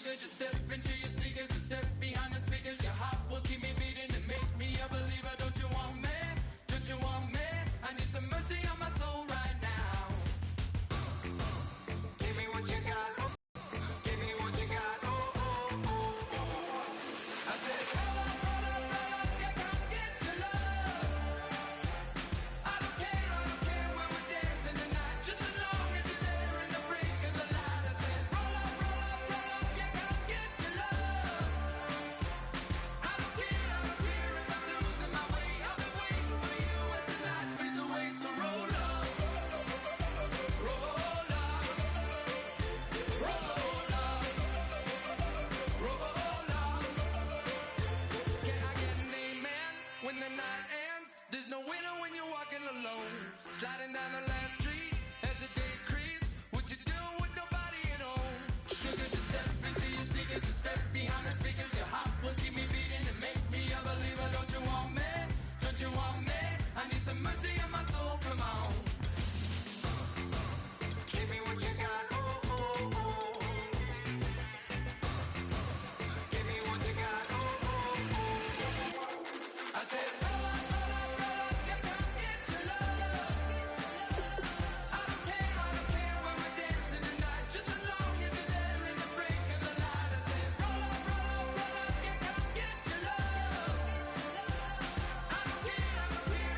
Sugar, just step into your sneakers and step behind the speakers. Your heart will keep me beating and make me a believer. Don't you want me? Don't you want me? I need some mercy on my soul right now. Give me what you got. Give me what you got. Oh, oh, oh, oh. I said, roll up, yeah, come get your love. I don't care when we're dancing tonight. Just as long as you're there in the break of the light. I said, roll up, yeah, come get your love. I don't care if I'm losing my way. I'll be waiting for you as the night fades away. So roll up, roll up, roll up, roll up. Can I get an amen when the night ends? There's no winner when you're walking alone. Sliding down the last street as the day creeps. What you doing with nobody at home? Sugar, just step into your sneakers and step behind the speakers. Your heart will keep me beating and make me a believer. Don't you want me? Don't you want me? I need some mercy on my soul. Come on. Give me what you got. Oh, oh, oh. Give me what you got. Oh, oh, oh. I said, roll up, yeah, come get your love. I don't care when we're dancing tonight. Just as long as you're there in the break of the light. I said, roll up, yeah, come get your love. I don't care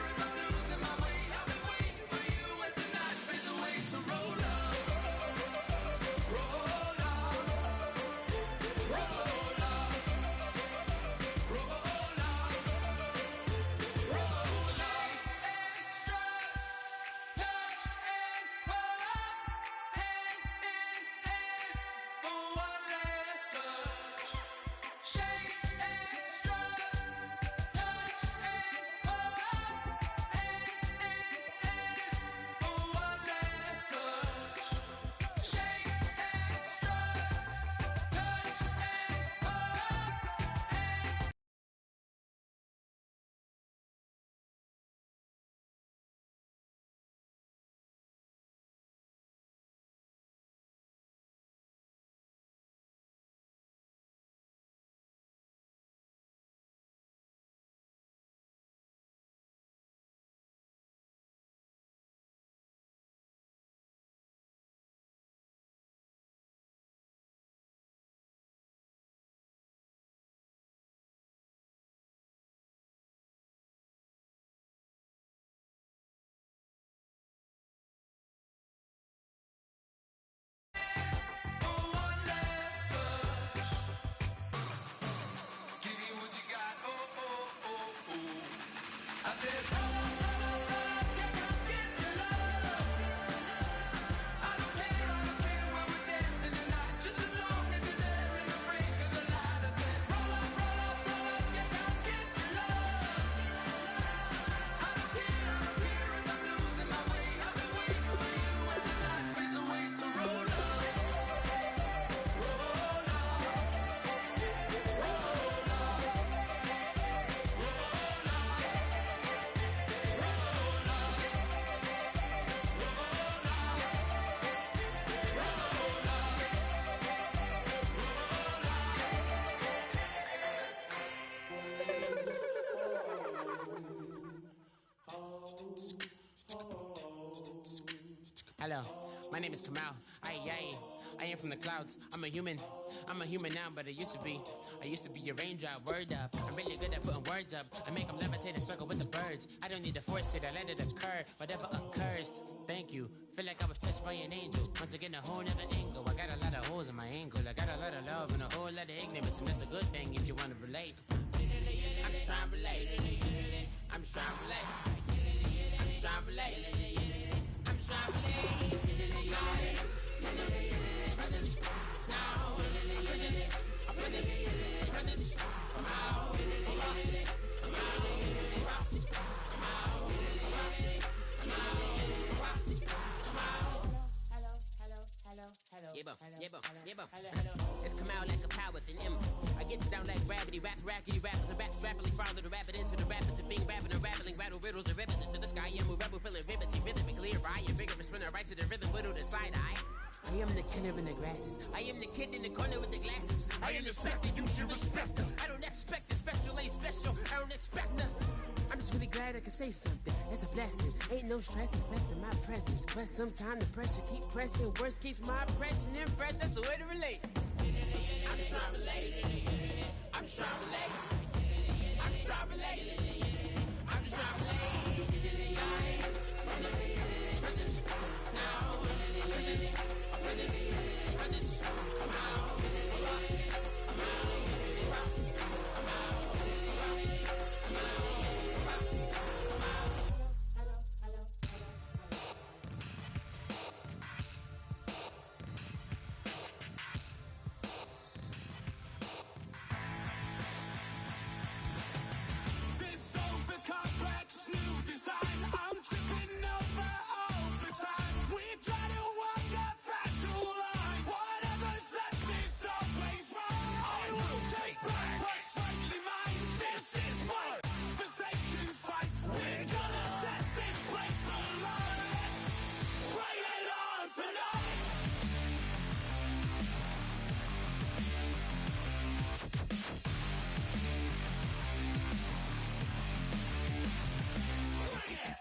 if I'm losing my way. I'll be waiting for you as the night fades away. So roll up, roll up, roll up, roll up, roll up. Extra touch and pull up, hand in hand for one last touch. Shake extra touch and pull up, hand in hand for one last touch. Shake extra touch and pull up, hand. For one last touch. Give me what you got. Oh, oh, oh, oh. I said, roll up, yeah, come get your love. I don't care when we're dancing tonight. Just as long as you're there in the break of the light. I said, roll up, yeah, come get your love. I don't care if I'm losing my way. I'll be waiting for you as the night fades away. So roll up, roll up, roll up, roll up, roll Hello, my name is Kamal. I am from the clouds. I'm a human now, but I used to be a raindrop. Word up, I'm really good at putting words up. I make them levitate and circle with the birds. I don't need to force it, I let it occur. Whatever occurs, thank you. Feel like I was touched by an angel. Once again, a whole nother angle. I got a lot of holes in my angle. I got a lot of love and a whole lot of ignorance, and that's a good thing if you want to relate. I'm just trying to relate. I'm just trying to relate. I'm just trying to relate. I'm just trying to relate. Presence, now, presence, come out, come It's come out like a power within him. I get down like gravity, rappers and raps rapidly follow the rapid into the rapids of being rapping and rattling, rattle riddles and rivets into the sky. I'm a rebel, feeling riveting, rhythmically, I am vigorous, spinner right to the rhythm, widow to side eye. I am the killer in the grasses. I am the kid in the corner with the glasses. I am the specter, you should respect them. I don't expect the special, ain't special. I don't expect nothing. I'm just really glad I could say something. That's a blessing. Ain't no stress affecting my presence. But sometimes the pressure keep pressing. Worst keeps my impression impressed. That's the way to relate. I'm just trying to relate. I'm just trying to relate. I'm just trying to relate. I'm just trying to relate. From the present now. Present. Come out. Come out. Come out. Come out. This over complex new design, I'm tripping over all the time. We try to walk a fragile line. Whatever's left is always wrong. I will take back what's rightly mine. This is my forsaken fight. We're gonna set this place alight. Bring it on tonight. Bring it.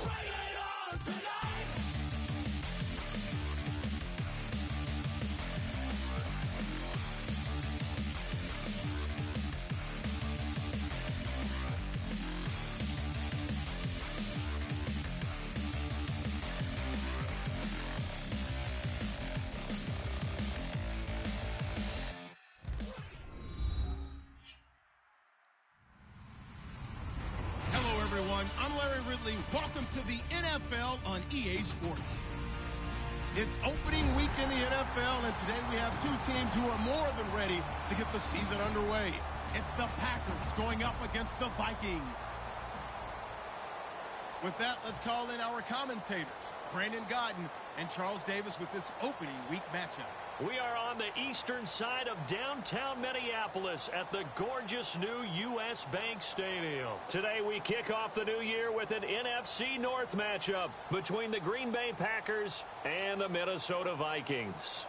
Bring it on tonight. Hello, everyone. I'm Larry Ridley. Welcome to the NFL on EA Sports. It's opening week in the NFL, and today we have two teams who are more than ready to get the season underway. It's the Packers going up against the Vikings. With that, let's call in our commentators, Brandon Godden and Charles Davis, with this opening week matchup. We are on the eastern side of downtown Minneapolis at the gorgeous new U.S. Bank Stadium. Today we kick off the new year with an NFC North matchup between the Green Bay Packers and the Minnesota Vikings.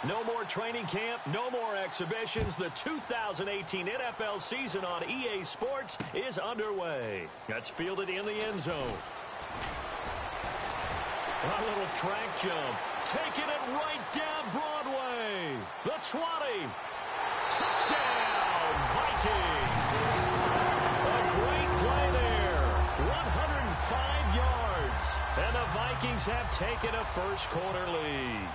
No more training camp, no more exhibitions. The 2018 NFL season on EA Sports is underway. That's fielded in the end zone. A little track jump. Taking it right down Broadway. The 20. Touchdown, Vikings. A great play there. 105 yards. And the Vikings have taken a first quarter lead.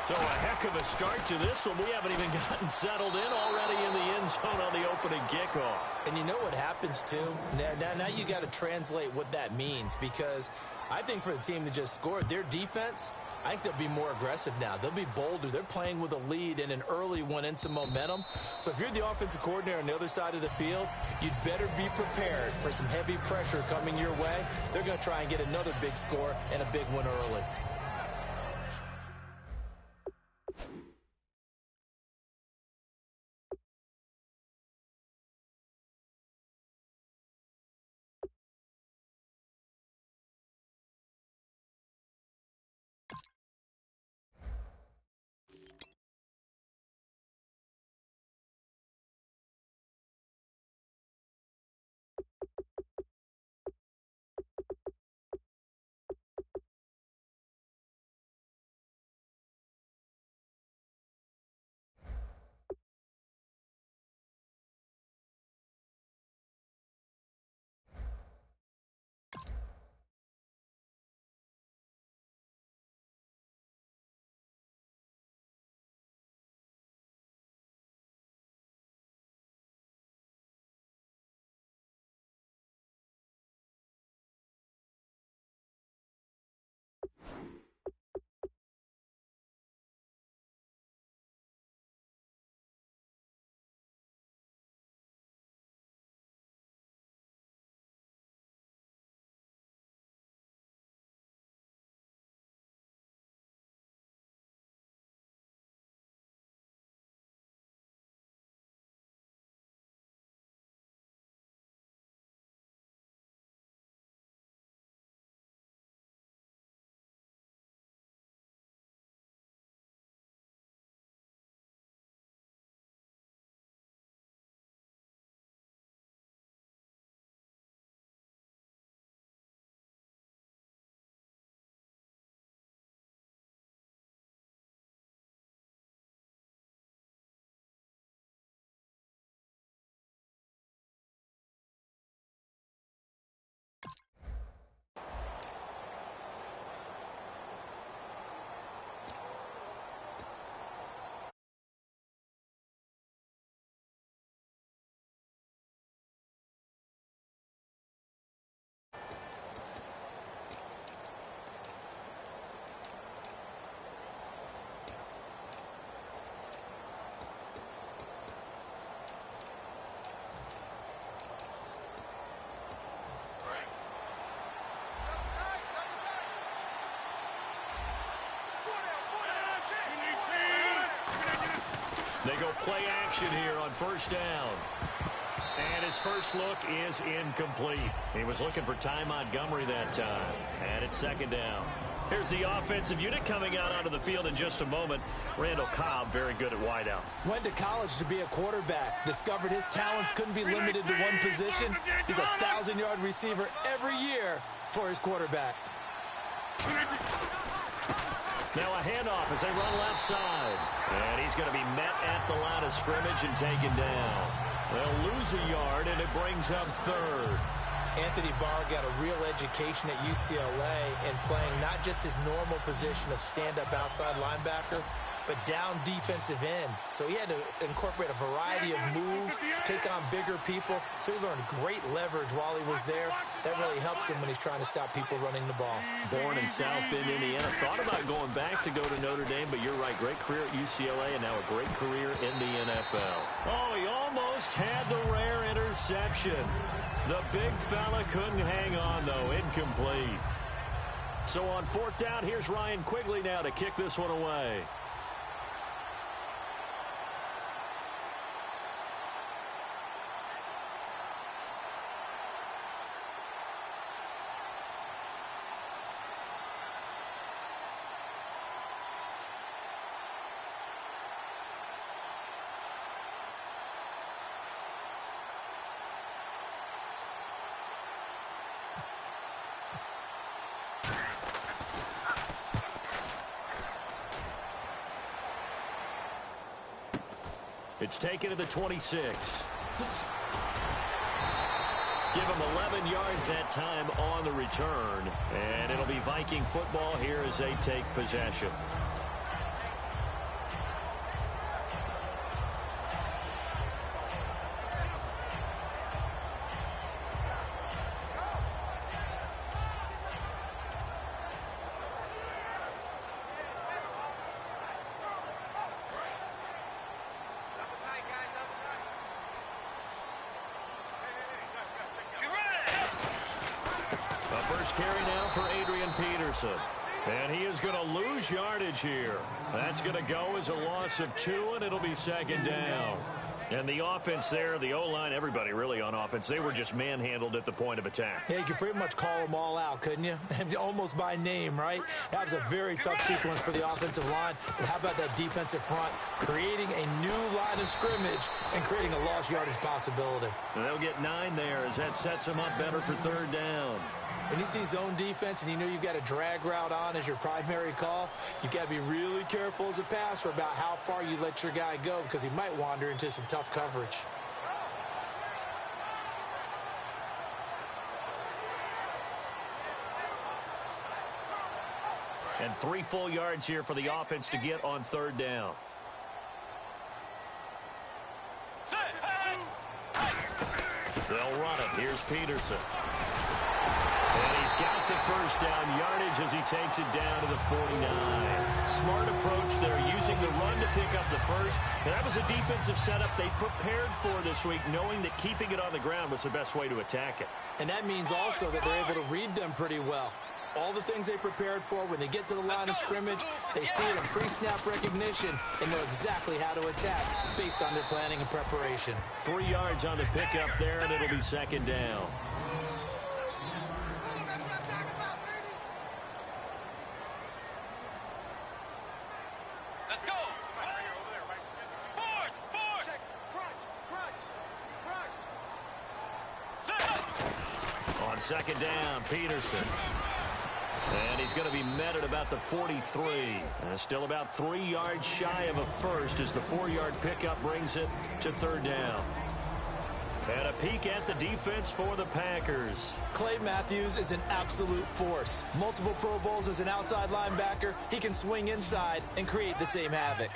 So a heck of a start to this one. We haven't even gotten settled in already in the end zone on the opening kickoff. And you know what happens, too? Now you got to translate what that means, because I think for the team that just scored, their defense, I think they'll be more aggressive now. They'll be bolder. They're playing with a lead and an early one and some momentum. So if you're the offensive coordinator on the other side of the field, you'd better be prepared for some heavy pressure coming your way. They're going to try and get another big score and a big one early. They go play action here on first down. And his first look is incomplete. He was looking for Ty Montgomery that time. And it's second down. Here's the offensive unit coming out onto the field in just a moment. Randall Cobb, very good at wideout. Went to college to be a quarterback. Discovered his talents couldn't be limited to one position. He's a 1,000-yard receiver every year for his quarterback. Now a handoff as they run left side. And he's going to be met at the line of scrimmage and taken down. They'll lose a yard, and it brings up third. Anthony Barr got a real education at UCLA in playing not just his normal position of stand-up outside linebacker, but down defensive end. So he had to incorporate a variety of moves, take on bigger people. So he learned great leverage while he was there. That really helps him when he's trying to stop people running the ball. Born in South Bend, Indiana. Thought about going back to go to Notre Dame, but you're right. Great career at UCLA and now a great career in the NFL. Oh, he almost had the rare interception. The big fella couldn't hang on, though. Incomplete. So on fourth down, here's Ryan Quigley now to kick this one away. It's taken to the 26. Give him 11 yards that time on the return. And it'll be Viking football here as they take possession. Carry now for Adrian Peterson. And he is going to lose yardage here. That's going to go as a loss of 2, and it'll be second down. And the offense there, the O-line, everybody really on offense, they were just manhandled at the point of attack. Yeah, you could pretty much call them all out, couldn't you? Almost by name, right? That was a very tough sequence for the offensive line. But how about that defensive front creating a new line of scrimmage and creating a lost yardage possibility? And they'll get 9 there as that sets them up better for third down. When you see zone defense and you know you've got a drag route on as your primary call, you've got to be really careful as a passer about how far you let your guy go because he might wander into some tough coverage. And 3 full yards here for the offense to get on third down. They'll run it. Here's Peterson. And he's got the first down yardage as he takes it down to the 49. Smart approach there, using the run to pick up the first. And that was a defensive setup they prepared for this week, knowing that keeping it on the ground was the best way to attack it. And that means also that they're able to read them pretty well. All the things they prepared for, when they get to the line of scrimmage, they see it in pre-snap recognition and know exactly how to attack based on their planning and preparation. 3 yards on the pickup there, and it'll be second down. Second down, Peterson. And he's going to be met at about the 43. And still about 3 yards shy of a first as the 4-yard pickup brings it to third down. And a peek at the defense for the Packers. Clay Matthews is an absolute force. Multiple Pro Bowls as an outside linebacker. He can swing inside and create the same havoc.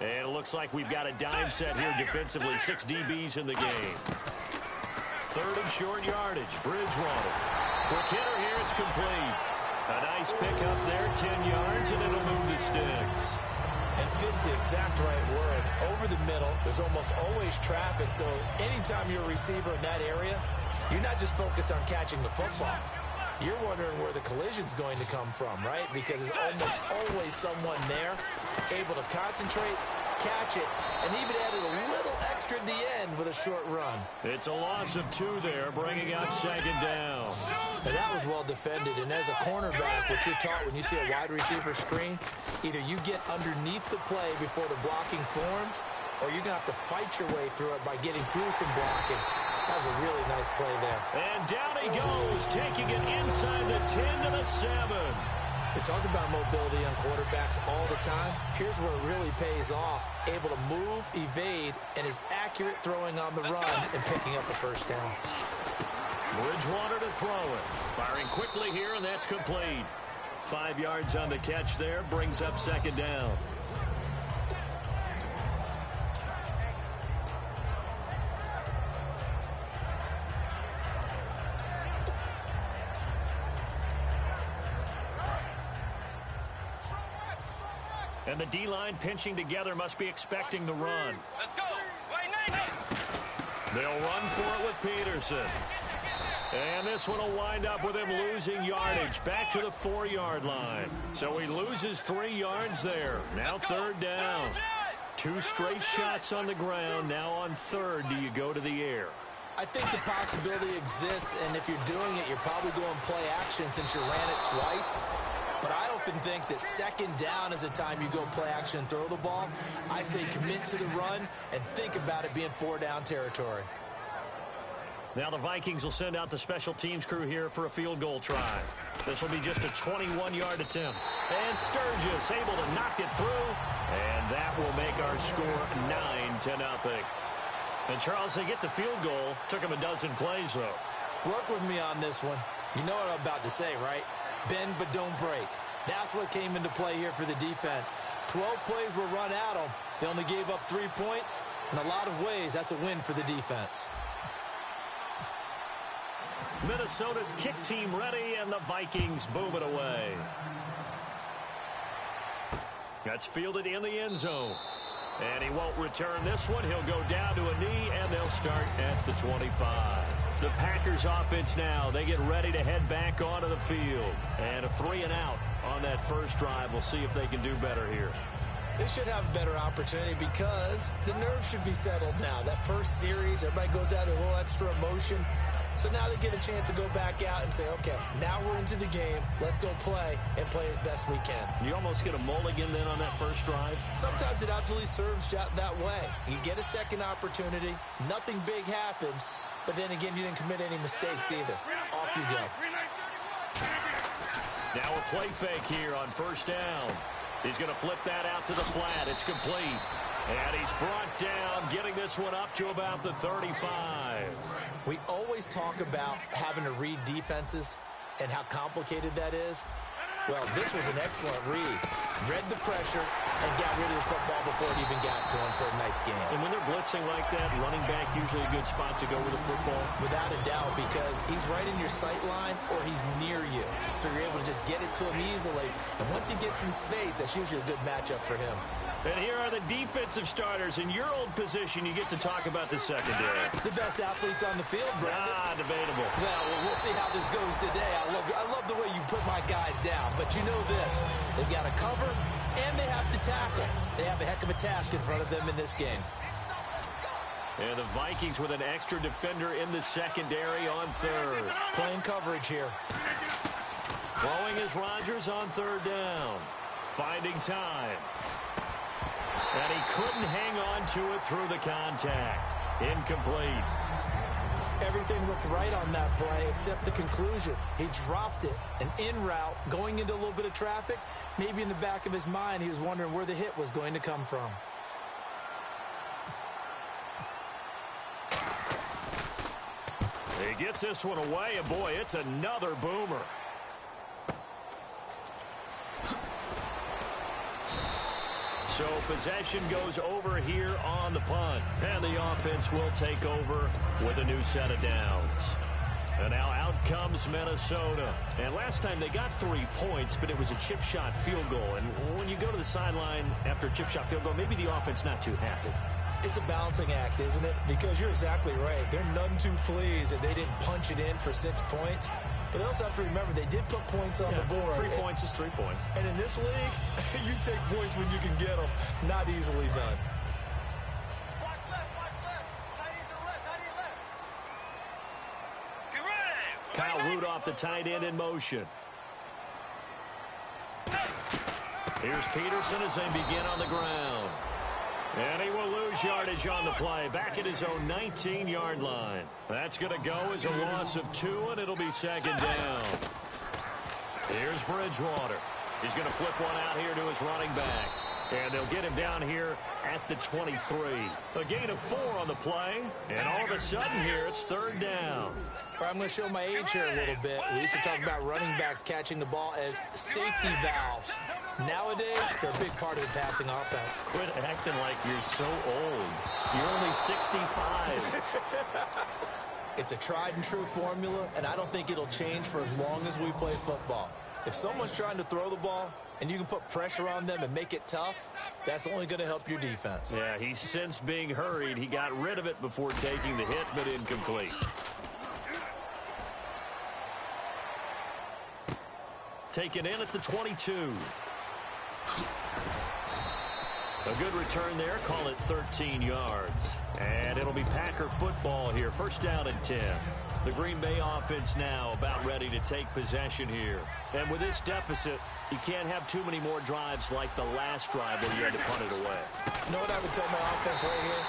And it looks like we've got a dime set here defensively. 6 DBs in the game. Third and short yardage. Bridgewater. Quick hitter here. It's complete. A nice pickup there. 10 yards, and it'll move the sticks. And fits the exact right word. Over the middle, there's almost always traffic. So anytime you're a receiver in that area, you're not just focused on catching the football. You're wondering where the collision's going to come from, right? Because there's almost always someone there able to concentrate catch it, and even added a little extra at the end with a short run. It's a loss of 2 there, bringing up second down. And that was well defended. And as a cornerback, what you're taught when you see a wide receiver screen, either you get underneath the play before the blocking forms, or you're going to have to fight your way through it by getting through some blocking. That was a really nice play there. And down he goes, taking it inside the 10 to the 7. They talk about mobility on quarterbacks all the time. Here's where it really pays off. Able to move, evade, and is accurate throwing on the run and picking up a first down. Bridgewater to throw it. Firing quickly here, and that's complete. 5 yards on the catch there, brings up second down. And the D-line pinching together must be expecting the run. Let's go. They'll run for it with Peterson. And this one will wind up with him losing yardage back to the 4-yard line. So he loses 3 yards there. Now third down. 2 straight shots on the ground. Now on third, do you go to the air? I think the possibility exists, and if you're doing it, you're probably going play action since you ran it twice. But I often think that second down is a time you go play action and throw the ball. I say commit to the run and think about it being 4-down territory. Now the Vikings will send out the special teams crew here for a field goal try. This will be just a 21-yard attempt. And Sturgis able to knock it through. And that will make our score 9-0. And Charles, they get the field goal. Took him a dozen plays, though. Work with me on this one. You know what I'm about to say, right? Bend but don't break. That's what came into play here for the defense. 12 plays were run at them. They only gave up 3 points. In a lot of ways, that's a win for the defense. Minnesota's kick team ready, and the Vikings boom it away. That's fielded in the end zone. And he won't return this one. He'll go down to a knee, and they'll start at the 25. The Packers offense now, they get ready to head back onto the field. And a 3-and-out on that first drive. We'll see if they can do better here. They should have a better opportunity because the nerves should be settled now. That first series, everybody goes out with a little extra emotion. So now they get a chance to go back out and say, okay, now we're into the game. Let's go play and play as best we can. You almost get a mulligan then on that first drive? Sometimes it absolutely serves that way. You get a second opportunity. Nothing big happened. But then again, you didn't commit any mistakes either. Off you go. Now a play fake here on first down. He's going to flip that out to the flat. It's complete. And he's brought down, getting this one up to about the 35. We always talk about having to read defenses and how complicated that is. Well, this was an excellent read. Read the pressure and got rid of the football before it even got to him for a nice game. And when they're blitzing like that, running back usually a good spot to go with the football? Without a doubt, because he's right in your sight line or he's near you. So you're able to just get it to him easily. And once he gets in space, that's usually a good matchup for him. And here are the defensive starters. In your old position, you get to talk about the secondary. The best athletes on the field, Brandon. Debatable. Well, we'll see how this goes today. I love the way you put my guys down. But you know this. They've got to cover, and they have to tackle. They have a heck of a task in front of them in this game. And the Vikings with an extra defender in the secondary on third. Playing coverage here. Throwing is Rodgers on third down. Finding time. And he couldn't hang on to it through the contact. Incomplete. Everything looked right on that play except the conclusion. He dropped it. An in route, going into a little bit of traffic. Maybe in the back of his mind, he was wondering where the hit was going to come from. He gets this one away, and boy, it's another boomer. So possession goes over here on the punt. And the offense will take over with a new set of downs. And now out comes Minnesota. And last time they got 3 points, but it was a chip shot field goal. And when you go to the sideline after a chip shot field goal, maybe the offense not too happy. It's a balancing act, isn't it? Because you're exactly right. They're none too pleased that they didn't punch it in for 6 points. But they also have to remember they did put points on the board. 3 points is 3 points. And in this league, you take points when you can get them. Not easily done. Kyle Rudolph, the tight end, in motion. Here's Peterson as they begin on the ground. And he will lose yardage on the play. Back at his own 19-yard line. That's going to go as a loss of 2, and it'll be second down. Here's Bridgewater. He's going to flip one out here to his running back. And they'll get him down here at the 23. A gain of 4 on the play. And all of a sudden here, it's third down. I'm going to show my age here a little bit. We used to talk about running backs catching the ball as safety valves. Nowadays, they're a big part of the passing offense. Quit acting like you're so old. You're only 65. It's a tried and true formula, and I don't think it'll change for as long as we play football. If someone's trying to throw the ball and you can put pressure on them and make it tough, that's only going to help your defense. Yeah, he's since being hurried. He got rid of it before taking the hit, but incomplete. Taken in at the 22. A good return there. Call it 13 yards. And it'll be Packer football here. First down and 10. The Green Bay offense now about ready to take possession here. And with this deficit, you can't have too many more drives like the last drive where you had to punt it away. You know what I would tell my offense right here?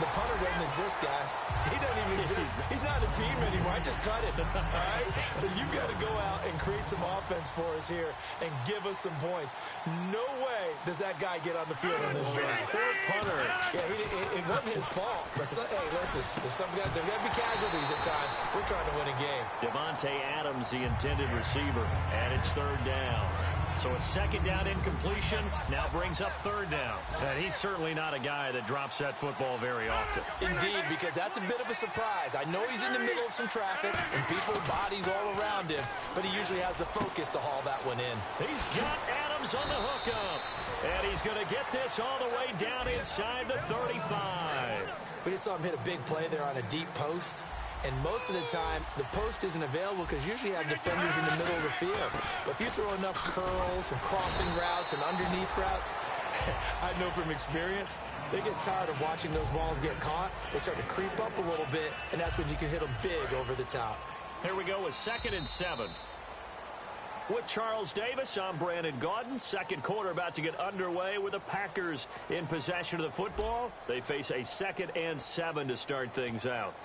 The punter doesn't exist, guys. He doesn't even exist. He's not a team anymore. I just cut it, all right? So you've got to go out and create some offense for us here and give us some points. No way does that guy get on the field on this drive. Poor punter. Yeah, it wasn't his fault. But hey, listen, there's got to be casualties at times. We're trying to win a game. Devontae Adams, the intended receiver, and it's third down. So a second down incompletion now brings up third down. And he's certainly not a guy that drops that football very often. Indeed, because that's a bit of a surprise. I know he's in the middle of some traffic and people, bodies all around him, but he usually has the focus to haul that one in. He's got Adams on the hookup. And he's going to get this all the way down inside the 35. We just saw him hit a big play there on a deep post. And most of the time, the post isn't available because usually you have defenders in the middle of the field. But if you throw enough curls and crossing routes and underneath routes, I know from experience, they get tired of watching those balls get caught. They start to creep up a little bit, and that's when you can hit them big over the top. Here we go with 2nd and 7. With Charles Davis, I'm Brandon Gaudin. Second quarter about to get underway with the Packers in possession of the football. They face a 2nd and 7 to start things out.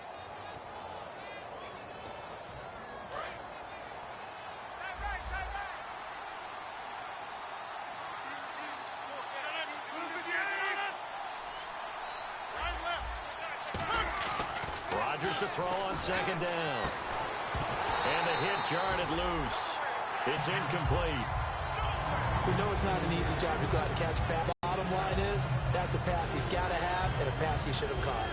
Rodgers to throw on 2nd down. And the hit jarred it loose. It's incomplete. We know it's not an easy job to go out and catch a pass. Bottom line is, that's a pass he's got to have and a pass he should have caught.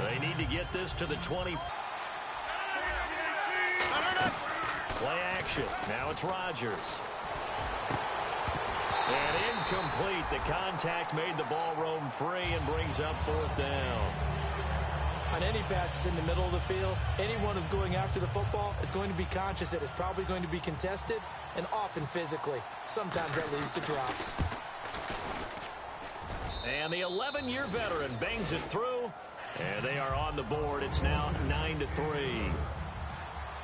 They need to get this to the 20. Play action. Now it's Rodgers. And incomplete. The contact made the ball roam free and brings up 4th down. On any passes in the middle of the field, anyone who's going after the football is going to be conscious that it's probably going to be contested and often physically. Sometimes that leads to drops. And the 11-year veteran bangs it through. And they are on the board. It's now 9-3.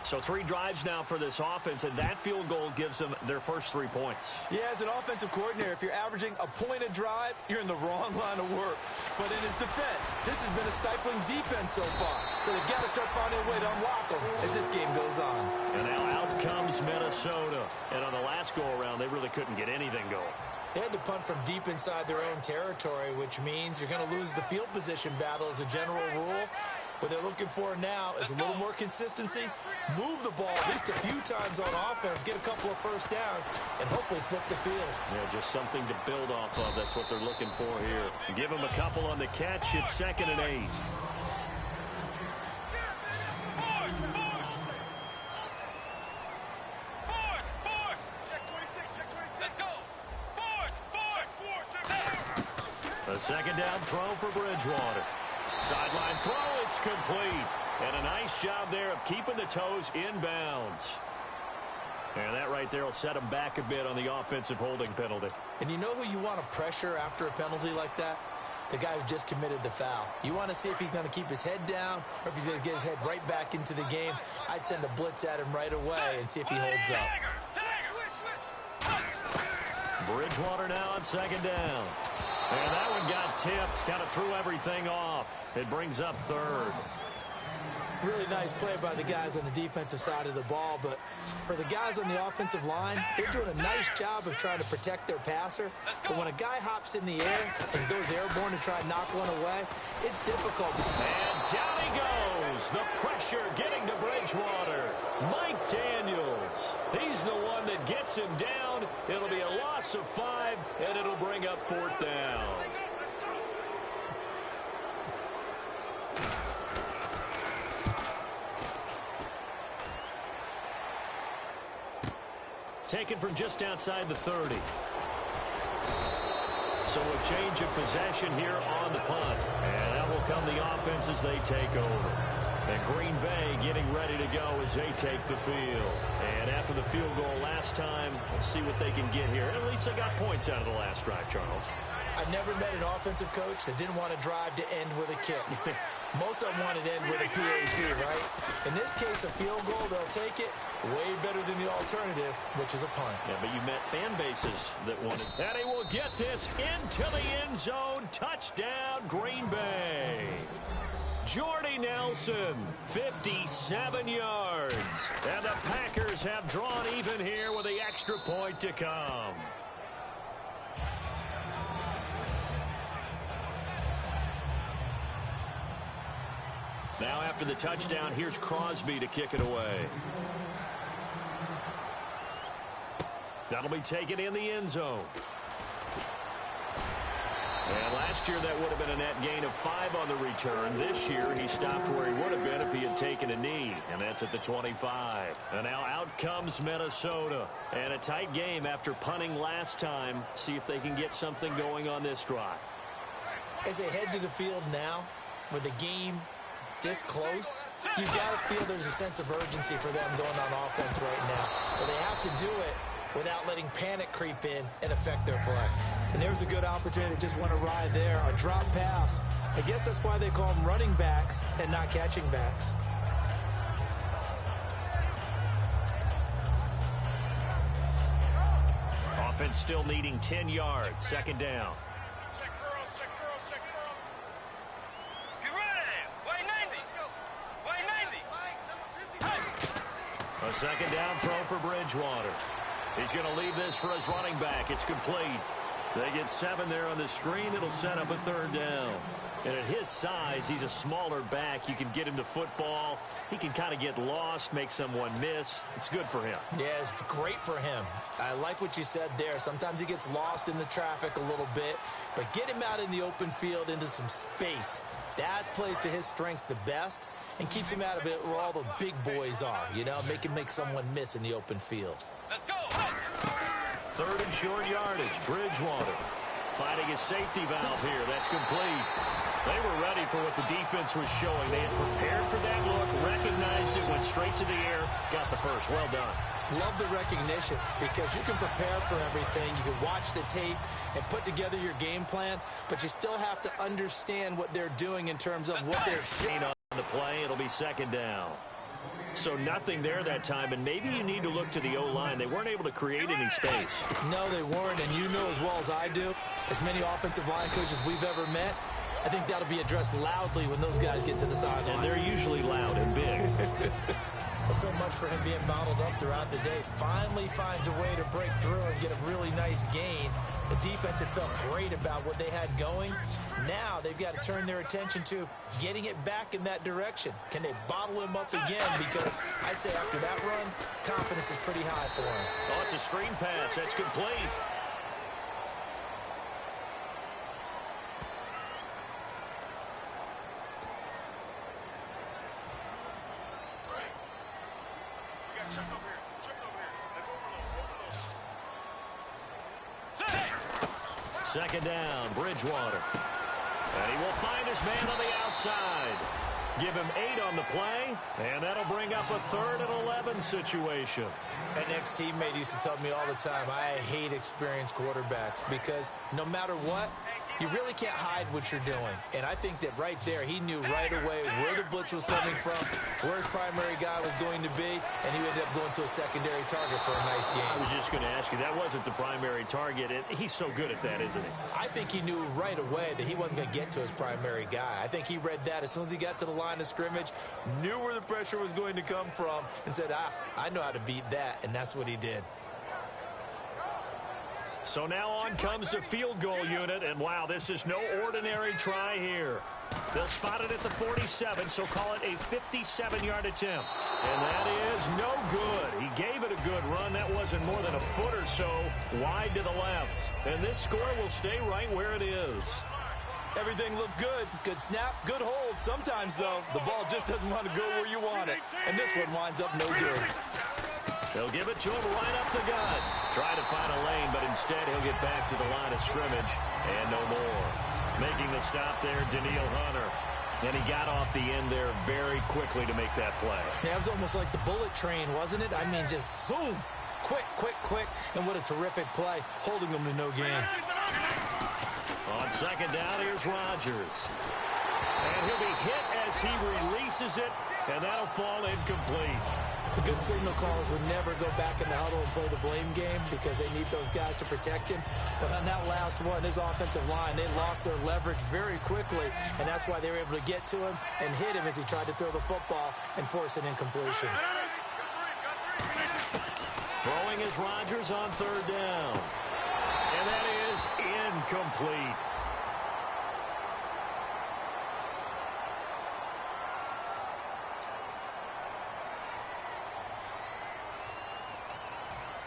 So 3 drives now for this offense, and that field goal gives them their first 3 points. Yeah, as an offensive coordinator, if you're averaging a point a drive, you're in the wrong line of work. But in his defense, this has been a stifling defense so far. So they've got to start finding a way to unlock them as this game goes on. And now out comes Minnesota. And on the last go-around, they really couldn't get anything going. They had to punt from deep inside their own territory, which means you're going to lose the field position battle as a general rule. What they're looking for now is a little more consistency, move the ball at least a few times on offense, get a couple of first downs, and hopefully flip the field. Yeah, just something to build off of. That's what they're looking for here. Give them a couple on the catch. It's 2nd and 8. A 2nd down throw for Bridgewater. Sideline throw, it's complete. And a nice job there of keeping the toes inbounds. And that right there will set them back a bit on the offensive holding penalty. And you know who you want to pressure after a penalty like that? the guy who just committed the foul. You want to see if he's going to keep his head down or if he's going to get his head right back into the game. I'd send a blitz at him right away and see if he holds up. Bridgewater now on second down. And that one got tipped, kind of threw everything off. It brings up third. Really nice play by the guys on the defensive side of the ball, but for the guys on the offensive line, they're doing a nice job of trying to protect their passer. But when a guy hops in the air and goes airborne to try and knock one away, it's difficult. And down he goes. The pressure getting to Bridgewater. Mike Daniels. He's the one that gets him down. It'll be a loss of 5, and it'll bring up 4th down. Taken from just outside the 30. So a change of possession here on the punt. And that will come the offense as they take over. And Green Bay getting ready to go as they take the field. And after the field goal last time, we'll see what they can get here. At least they got points out of the last drive, Charles. I've never met an offensive coach that didn't want to drive to end with a kick. Most of them want to end with a PAT, right? In this case, a field goal, they'll take it. Way better than the alternative, which is a punt. Yeah, but you met fan bases that wanted. And he will get this into the end zone. Touchdown, Green Bay. Jordy Nelson, 57 yards. And the Packers have drawn even here with the extra point to come. Now after the touchdown, here's Crosby to kick it away. That'll be taken in the end zone. And last year that would have been a net gain of 5 on the return. This year he stopped where he would have been if he had taken a knee. And that's at the 25. And now out comes Minnesota. And a tight game after punting last time. See if they can get something going on this drive. As they head to the field now, with the game this close, you got to feel there's a sense of urgency for them going on offense right now. But they have to do it without letting panic creep in and affect their play. And there's a good opportunity to just want to ride there. A drop pass. I guess that's why they call them running backs and not catching backs. Offense still needing 10 yards. Second down. Check girls, check girls, check girls. Get ready. White 90. Let's go. White 90. A second down throw for Bridgewater. He's going to leave this for his running back. It's complete. They get 7 there on the screen. It'll set up a third down. And at his size, he's a smaller back. You can get him to football. He can kind of get lost, make someone miss. It's good for him. Yeah, it's great for him. I like what you said there. Sometimes he gets lost in the traffic a little bit. But get him out in the open field into some space. That plays to his strengths the best and keeps him out of it where all the big boys are. You know, make someone miss in the open field. Let's go. Third and short yardage. Bridgewater finding his safety valve here. That's complete. They were ready for what the defense was showing. They had prepared for that look, recognized it, went straight to the air, got the first. Well done. Love the recognition because you can prepare for everything. You can watch the tape and put together your game plan, but you still have to understand what they're doing in terms of what they're shooting. On the play, it'll be second down. So nothing there that time, and maybe you need to look to the O-line. They weren't able to create any space. No, they weren't, and you know as well as I do, as many offensive line coaches we've ever met, I think that'll be addressed loudly when those guys get to the sideline. And they're usually loud and big. Well, so much for him being bottled up throughout the day. Finally finds a way to break through and get a really nice gain. The defense had felt great about what they had going. Now they've got to turn their attention to getting it back in that direction. Can they bottle him up again? Because I'd say after that run, confidence is pretty high for him. Oh, it's a screen pass. That's complete. Second down, Bridgewater. And he will find his man on the outside. Give him 8 on the play, and that'll bring up a 3rd and 11 situation. An ex-teammate used to tell me all the time, I hate experienced quarterbacks because no matter what, you really can't hide what you're doing. And I think that right there, he knew right away where the blitz was coming from, where his primary guy was going to be, and he ended up going to a secondary target for a nice game. I was just going to ask you, that wasn't the primary target, and he's so good at that, isn't he? I think he knew right away that he wasn't going to get to his primary guy. I think he read that as soon as he got to the line of scrimmage, knew where the pressure was going to come from, and said, I know how to beat that, and that's what he did. So now on comes the field goal unit, and wow, this is no ordinary try here. They'll spot it at the 47, so call it a 57-yard attempt. And that is no good. He gave it a good run. That wasn't more than a foot or so wide to the left. And this score will stay right where it is. Everything looked good. Good snap, good hold. Sometimes, though, the ball just doesn't want to go where you want it. And this one winds up no good. They'll give it to him right up the gut. Try to find a lane, but instead he'll get back to the line of scrimmage. And no more. Making the stop there, Daniil Hunter. And he got off the end there very quickly to make that play. Yeah, it was almost like the bullet train, wasn't it? I mean, just zoom. Quick, quick, quick. And what a terrific play, holding them to no gain. On second down, here's Rodgers. And he'll be hit as he releases it, and that'll fall incomplete. The good signal callers would never go back in the huddle and play the blame game because they need those guys to protect him. But on that last one, his offensive line, they lost their leverage very quickly, and that's why they were able to get to him and hit him as he tried to throw the football and force an incompletion. Throwing is Rodgers on third down. And that is incomplete.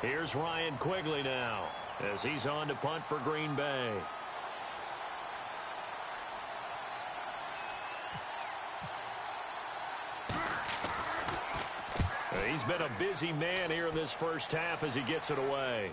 Here's Ryan Quigley now as he's on to punt for Green Bay. He's been a busy man here in this first half as he gets it away.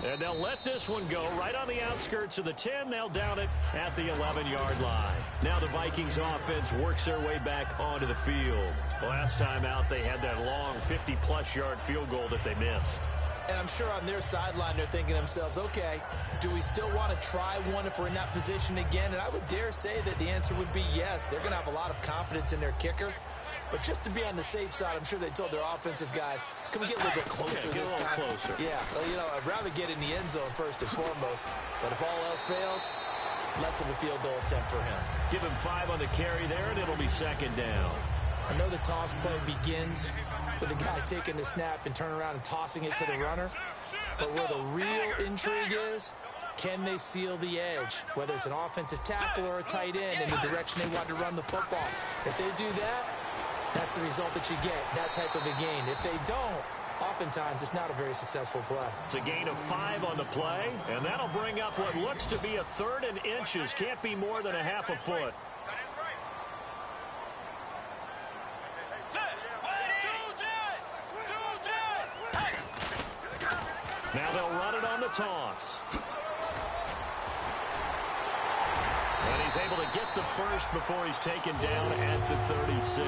And they'll let this one go right on the outskirts of the 10. They'll down it at the 11-yard line. Now the Vikings offense works their way back onto the field. Last time out, they had that long 50-plus yard field goal that they missed. And I'm sure on their sideline, they're thinking to themselves, okay, do we still want to try one if we're in that position again? And I would dare say that the answer would be yes. They're going to have a lot of confidence in their kicker. But just to be on the safe side, I'm sure they told their offensive guys, can we get a little bit closer this time? Closer. Yeah, well, you know, I'd rather get in the end zone first and foremost. But if all else fails, less of a field goal attempt for him. Give him 5 on the carry there, and it'll be second down. I know the toss play begins with the guy taking the snap and turning around and tossing it to the runner. But where the real intrigue is, can they seal the edge, whether it's an offensive tackle or a tight end in the direction they want to run the football? If they do that, that's the result that you get, that type of a gain. If they don't, oftentimes it's not a very successful play. It's a gain of 5 on the play, and that'll bring up what looks to be a third and inches. Can't be more than a half a foot. Now they'll run it on the toss. And he's able to get the first before he's taken down at the 36.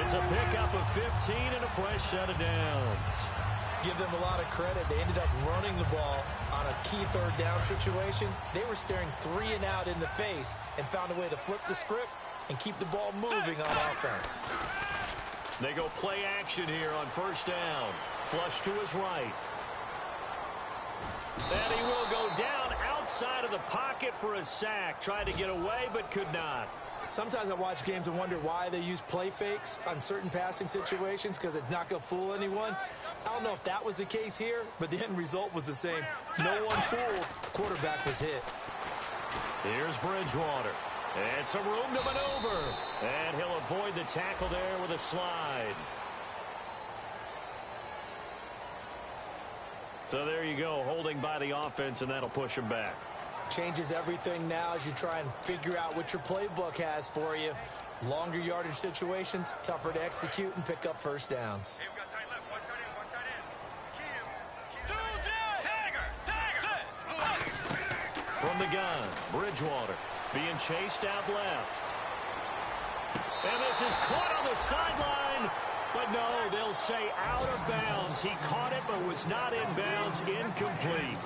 It's a pickup of 15 and a fresh set of downs. Give them a lot of credit. They ended up running the ball on a key third down situation. They were staring 3 and out in the face and found a way to flip the script and keep the ball moving on offense. They go play action here on first down. Flush to his right. And he will go down outside of the pocket for a sack. Tried to get away, but could not. Sometimes I watch games and wonder why they use play fakes on certain passing situations because it's not going to fool anyone. I don't know if that was the case here, but the end result was the same. No one fooled. Quarterback was hit. Here's Bridgewater. And some room to maneuver. And he'll avoid the tackle there with a slide. So there you go, holding by the offense, and that'll push him back. Changes everything now as you try and figure out what your playbook has for you. Longer yardage situations, tougher to execute and pick up first downs. Hey, we got tight left, one tight end, one tight end. From the gun, Bridgewater being chased out left. And this is caught on the sideline. But no, they'll say out of bounds. He caught it but was not in bounds. Incomplete.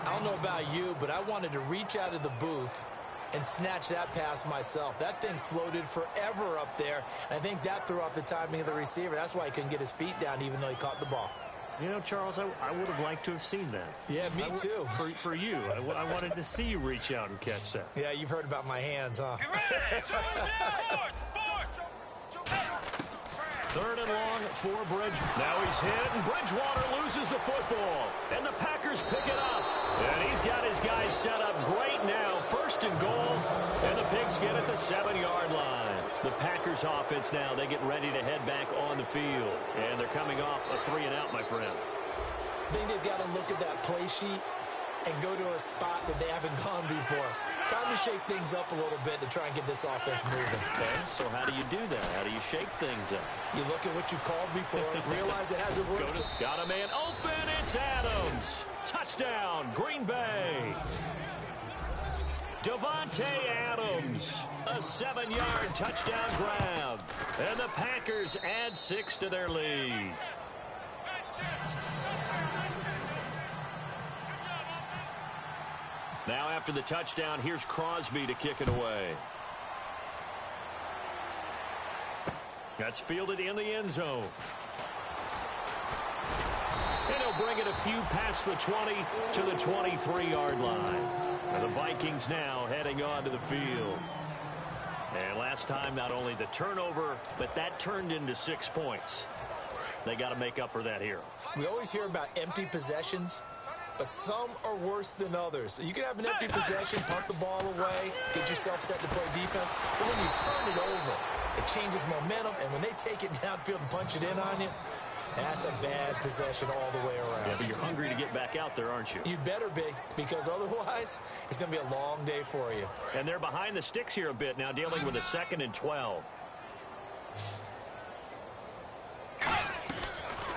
I don't know about you, but I wanted to reach out of the booth and snatch that pass myself. That thing floated forever up there. And I think that threw off the timing of the receiver. That's why he couldn't get his feet down even though he caught the ball. You know, Charles, I would have liked to have seen that. Yeah, me too. For you. I wanted to see you reach out and catch that. Yeah, you've heard about my hands, huh? Get ready. 2 down. Third and long for Bridgewater. Now he's hit, and Bridgewater loses the football. And the Packers pick it up. And he's got his guys set up great now. First and goal, and the Pigs get at the 7-yard line. The Packers offense now, they get ready to head back on the field. And they're coming off a 3-and-out, my friend. I think they've got to look at that play sheet and go to a spot that they haven't gone before. Time to shake things up a little bit to try and get this offense moving. Okay, so how do you do that? How do you shake things up? You look at what you called before, realize it hasn't worked. Got a man open, it's Adams. Touchdown, Green Bay. Devontae Adams, a 7-yard touchdown grab. And the Packers add 6 to their lead. Now after the touchdown, here's Crosby to kick it away. That's fielded in the end zone. And he'll bring it a few past the 20 to the 23-yard line. And the Vikings now heading on to the field. And last time, not only the turnover, but that turned into 6 points. They got to make up for that here. We always hear about empty possessions, but some are worse than others. So you can have an empty possession, punt the ball away, get yourself set to play defense. But when you turn it over, it changes momentum. And when they take it downfield and punch it in on you, that's a bad possession all the way around. Yeah, but you're hungry to get back out there, aren't you? You'd better be, because otherwise it's going to be a long day for you. And they're behind the sticks here a bit now, dealing with a 2nd and 12.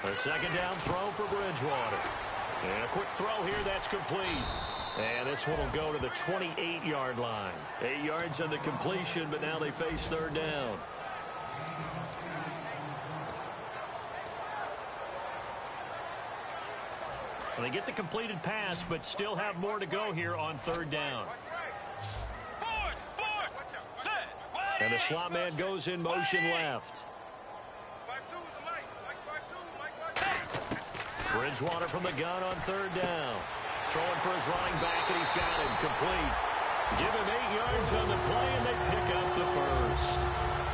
A second down throw for Bridgewater. And a quick throw here, that's complete. And this one will go to the 28-yard line. 8 yards on the completion, but now they face 3rd down. Well, they get the completed pass, but still have more to go here on 3rd down. And the slot man goes in motion left. Bridgewater from the gun on 3rd down. Throwing for his running back, and he's got him complete. Give him 8 yards on the play, and they pick up the first.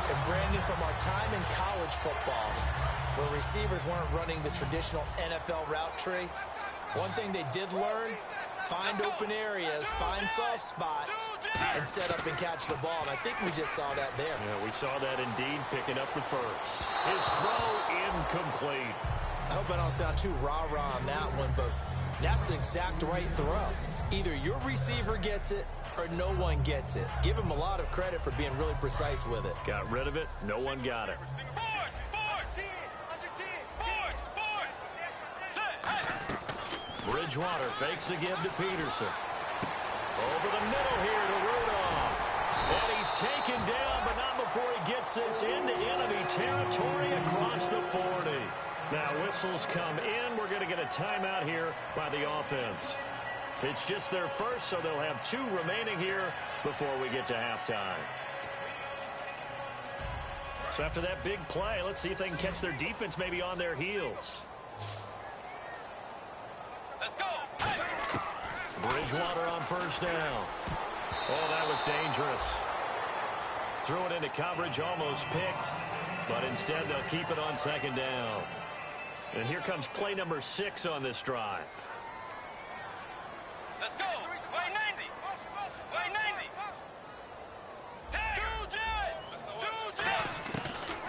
And Brandon, from our time in college football, where receivers weren't running the traditional NFL route tree, one thing they did learn, find open areas, find soft spots, and set up and catch the ball. And I think we just saw that there. Yeah, we saw that indeed, picking up the first. His throw incomplete. I hope I don't sound too rah-rah on that one, but that's the exact right throw. Either your receiver gets it or no one gets it. Give him a lot of credit for being really precise with it. Got rid of it. No one got it. Bridgewater fakes a give to Peterson. Over the middle here to Rudolph. And he's taken down, but not before he gets this into enemy territory across the 40. Now whistles come in. We're going to get a timeout here by the offense. It's just their first, so they'll have 2 remaining here before we get to halftime. So after that big play, let's see if they can catch their defense maybe on their heels. Let's go. Bridgewater on 1st down. Oh, that was dangerous. Threw it into coverage, almost picked, but instead they'll keep it on 2nd down. And here comes play number 6 on this drive. Let's go. Way 90. Way 90.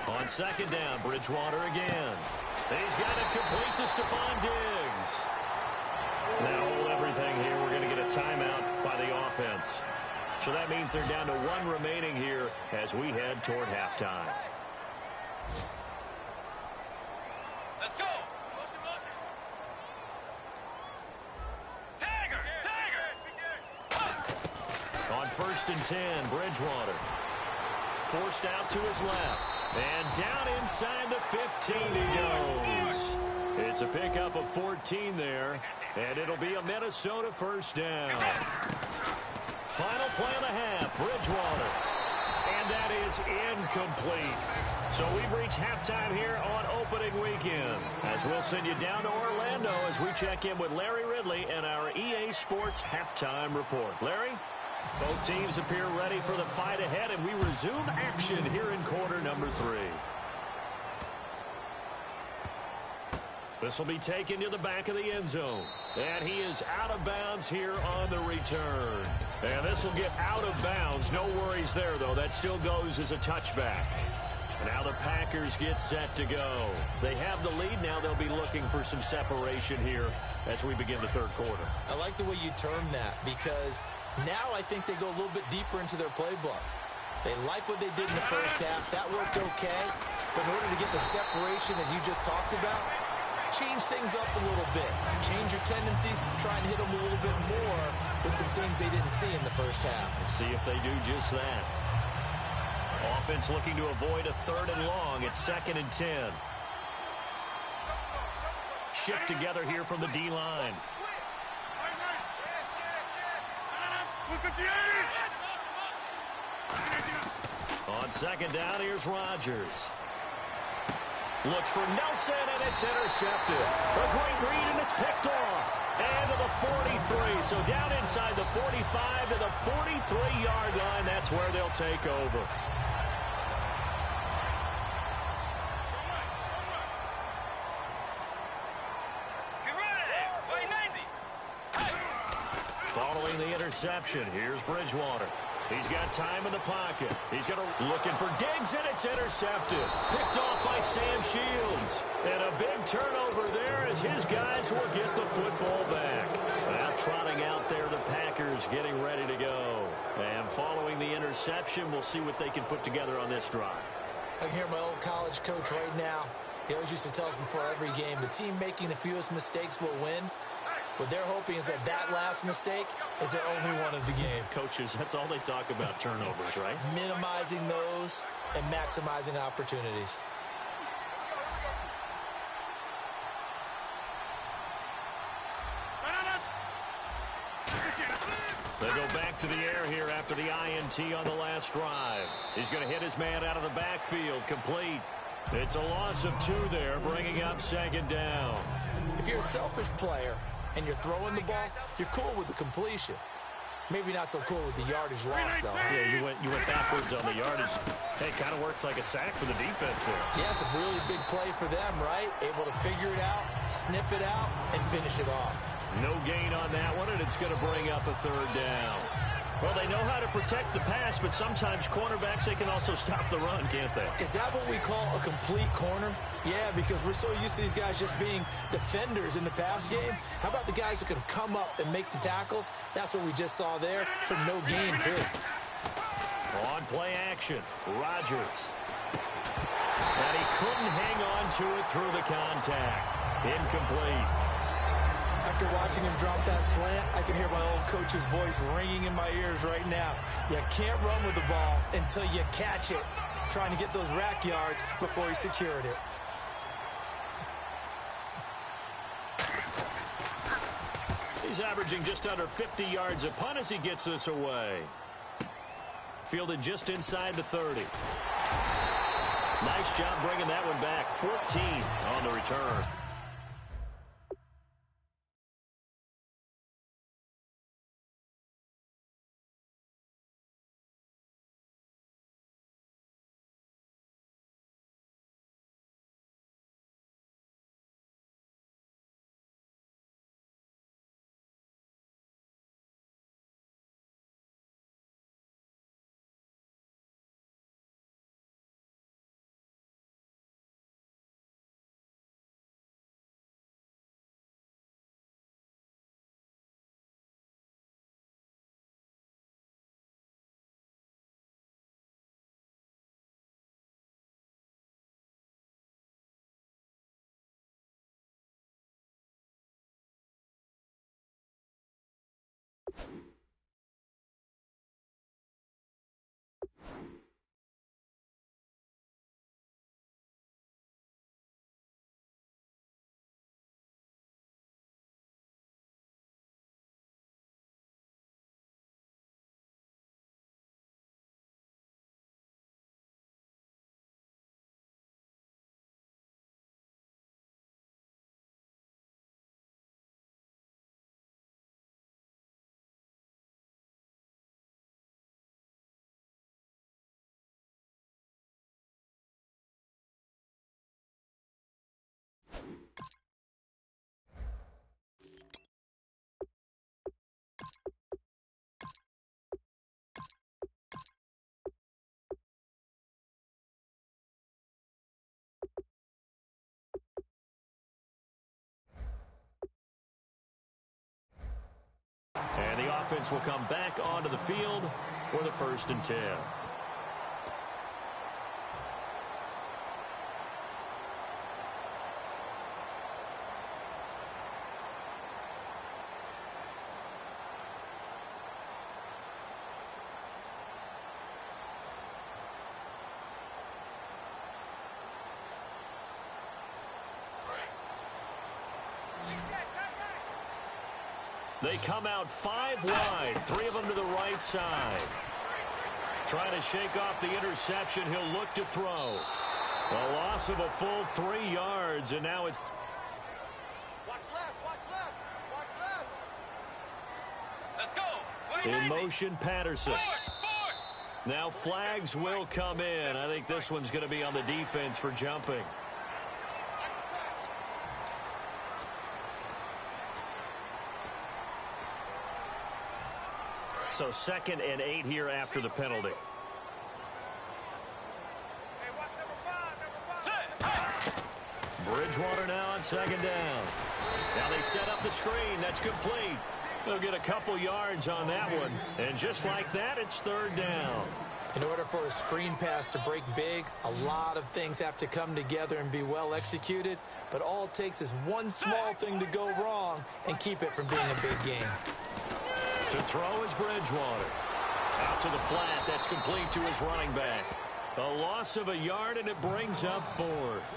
On 2nd down, Bridgewater again. He's got it complete to Stephon Diggs. Now hold everything here. We're going to get a timeout by the offense. So that means they're down to 1 remaining here as we head toward halftime. Let's go. Tiger. On 1st and 10, Bridgewater. Forced out to his left. And down inside the 15 he goes. It's a pickup of 14 there, and it'll be a Minnesota first down. Final play of the half, Bridgewater. And that is incomplete. So we've reached halftime here on opening weekend, as we'll send you down to Orlando as we check in with Larry Ridley and our EA Sports halftime report. Larry? Both teams appear ready for the fight ahead, and we resume action here in quarter number 3. This will be taken to the back of the end zone. And he is out of bounds here on the return. And this will get out of bounds. No worries there, though. That still goes as a touchback. Now the Packers get set to go. They have the lead. Now they'll be looking for some separation here as we begin the third quarter. I like the way you term that, because now I think they go a little bit deeper into their playbook. They like what they did in the first half. That worked okay. But in order to get the separation that you just talked about, change things up a little bit. Change your tendencies. Try and hit them a little bit more with some things they didn't see in the first half. Let's see if they do just that. Offense looking to avoid a 3rd and long. It's 2nd and 10. Shift together here from the D-line. On 2nd down, here's Rodgers. Looks for Nelson, and it's intercepted. A great read, and it's picked off. And to the 43. So down inside the 45 to the 43-yard line. That's where they'll take over. Following the interception, here's Bridgewater. He's got time in the pocket. He's looking for Diggs, and it's intercepted. Picked off by Sam Shields. And a big turnover there as his guys will get the football back. Now trotting out there, the Packers getting ready to go. And following the interception, we'll see what they can put together on this drive. I can hear my old college coach right now. He always used to tell us before every game, the team making the fewest mistakes will win. What they're hoping is that last mistake is their only one of the game. Coaches, that's all they talk about, turnovers, right? Minimizing those and maximizing opportunities. They go back to the air here after the INT on the last drive. He's going to hit his man out of the backfield, complete. It's a loss of 2 there, bringing up 2nd down. If you're a selfish player and you're throwing the ball, you're cool with the completion. Maybe not so cool with the yardage loss, though. Yeah, you went backwards on the yardage. Hey, kind of works like a sack for the defense there. Yeah, it's a really big play for them, right? Able to figure it out, sniff it out, and finish it off. No gain on that one, and it's going to bring up a 3rd down. Well, they know how to protect the pass, but sometimes cornerbacks, they can also stop the run, can't they? Is that what we call a complete corner? Yeah, because we're so used to these guys just being defenders in the pass game. How about the guys who can come up and make the tackles? That's what we just saw there for no gain, too. On play action, Rodgers. And he couldn't hang on to it through the contact. Incomplete. After watching him drop that slant, I can hear my old coach's voice ringing in my ears right now. You can't run with the ball until you catch it. Trying to get those rack yards before he secured it. He's averaging just under 50 yards a punt as he gets this away. Fielded just inside the 30. Nice job bringing that one back. 14 on the return. the offense will come back onto the field for the 1st and 10. They come out 5 wide, 3 of them to the right side. Trying to shake off the interception, he'll look to throw. A loss of a full 3 yards, and now it's... Watch left, watch left, watch left. Let's go. In motion, Patterson. Force. Now flags will come in. I think this one's going to be on the defense for jumping. So 2nd and 8 here after the penalty. Hey, watch number 5. Bridgewater now on 2nd down. Now they set up the screen. That's complete. They'll get a couple yards on that one. And just like that, it's 3rd down. In order for a screen pass to break big, a lot of things have to come together and be well executed. But all it takes is one small thing to go wrong and keep it from being a big game. To throw is Bridgewater. Out to the flat. That's complete to his running back. A loss of a yard, and it brings up 4th.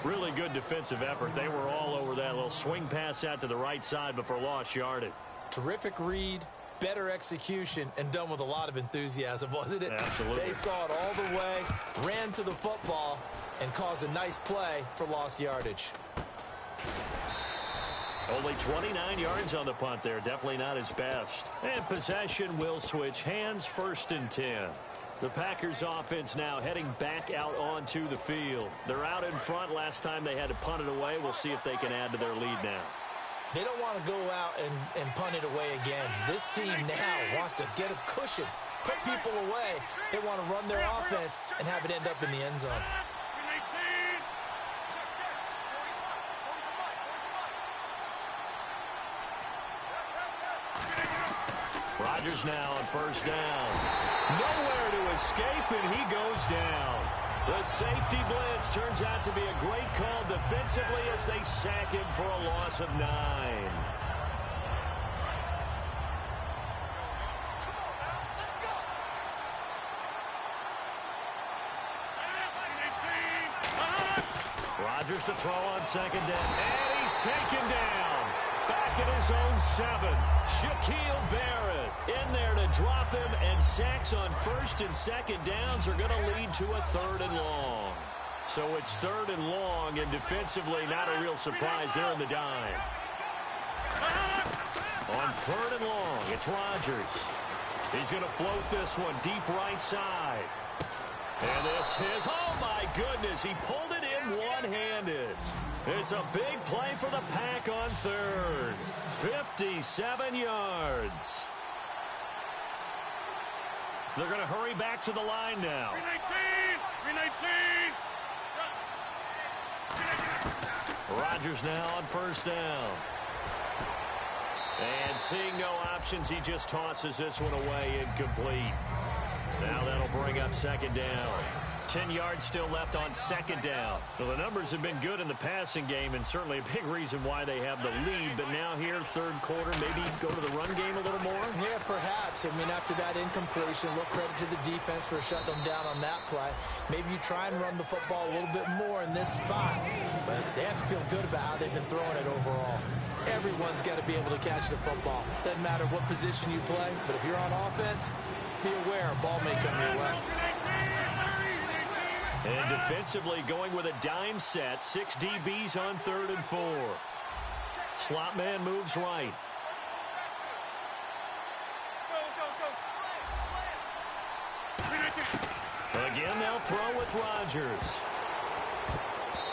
Really good defensive effort. They were all over that little swing pass out to the right side before lost yardage. Terrific read, better execution, and done with a lot of enthusiasm, wasn't it? Absolutely. They saw it all the way, ran to the football, and caused a nice play for lost yardage. Only 29 yards on the punt there. Definitely not his best. And possession will switch hands, 1st and 10. The Packers offense now heading back out onto the field. They're out in front. Last time they had to punt it away. We'll see if they can add to their lead now. They don't want to go out and punt it away again. This team now wants to get a cushion, put people away. They want to run their offense and have it end up in the end zone. Rodgers now on 1st down. Nowhere to escape, and he goes down. The safety blitz turns out to be a great call defensively as they sack him for a loss of 9. Rodgers to throw on 2nd down. And he's taken down. Back at his own 7. Shaquille Barrett in there to drop him, and sacks on 1st and 2nd downs are going to lead to a 3rd and long. So it's 3rd and long, and defensively not a real surprise there in the dime. On 3rd and long, it's Rodgers. He's going to float this one deep right side. And this is, oh my goodness, he pulled it in one-handed. It's a big play for the Pack on 3rd. 57 yards. They're going to hurry back to the line now. 319. Rodgers now on 1st down. And seeing no options, he just tosses this one away, incomplete. Now that'll bring up 2nd down. 10 yards still left on 2nd down. Well, the numbers have been good in the passing game, and certainly a big reason why they have the lead. But now here, 3rd quarter, maybe go to the run game a little more? Yeah, perhaps. I mean, after that incompletion, a little credit to the defense for shutting them down on that play. Maybe you try and run the football a little bit more in this spot. But they have to feel good about how they've been throwing it overall. Everyone's got to be able to catch the football. Doesn't matter what position you play, but if you're on offense, be aware a ball may come your way. And defensively going with a dime set. 6 DBs on 3rd and 4. Slot man moves right. Again, they'll throw with Rodgers.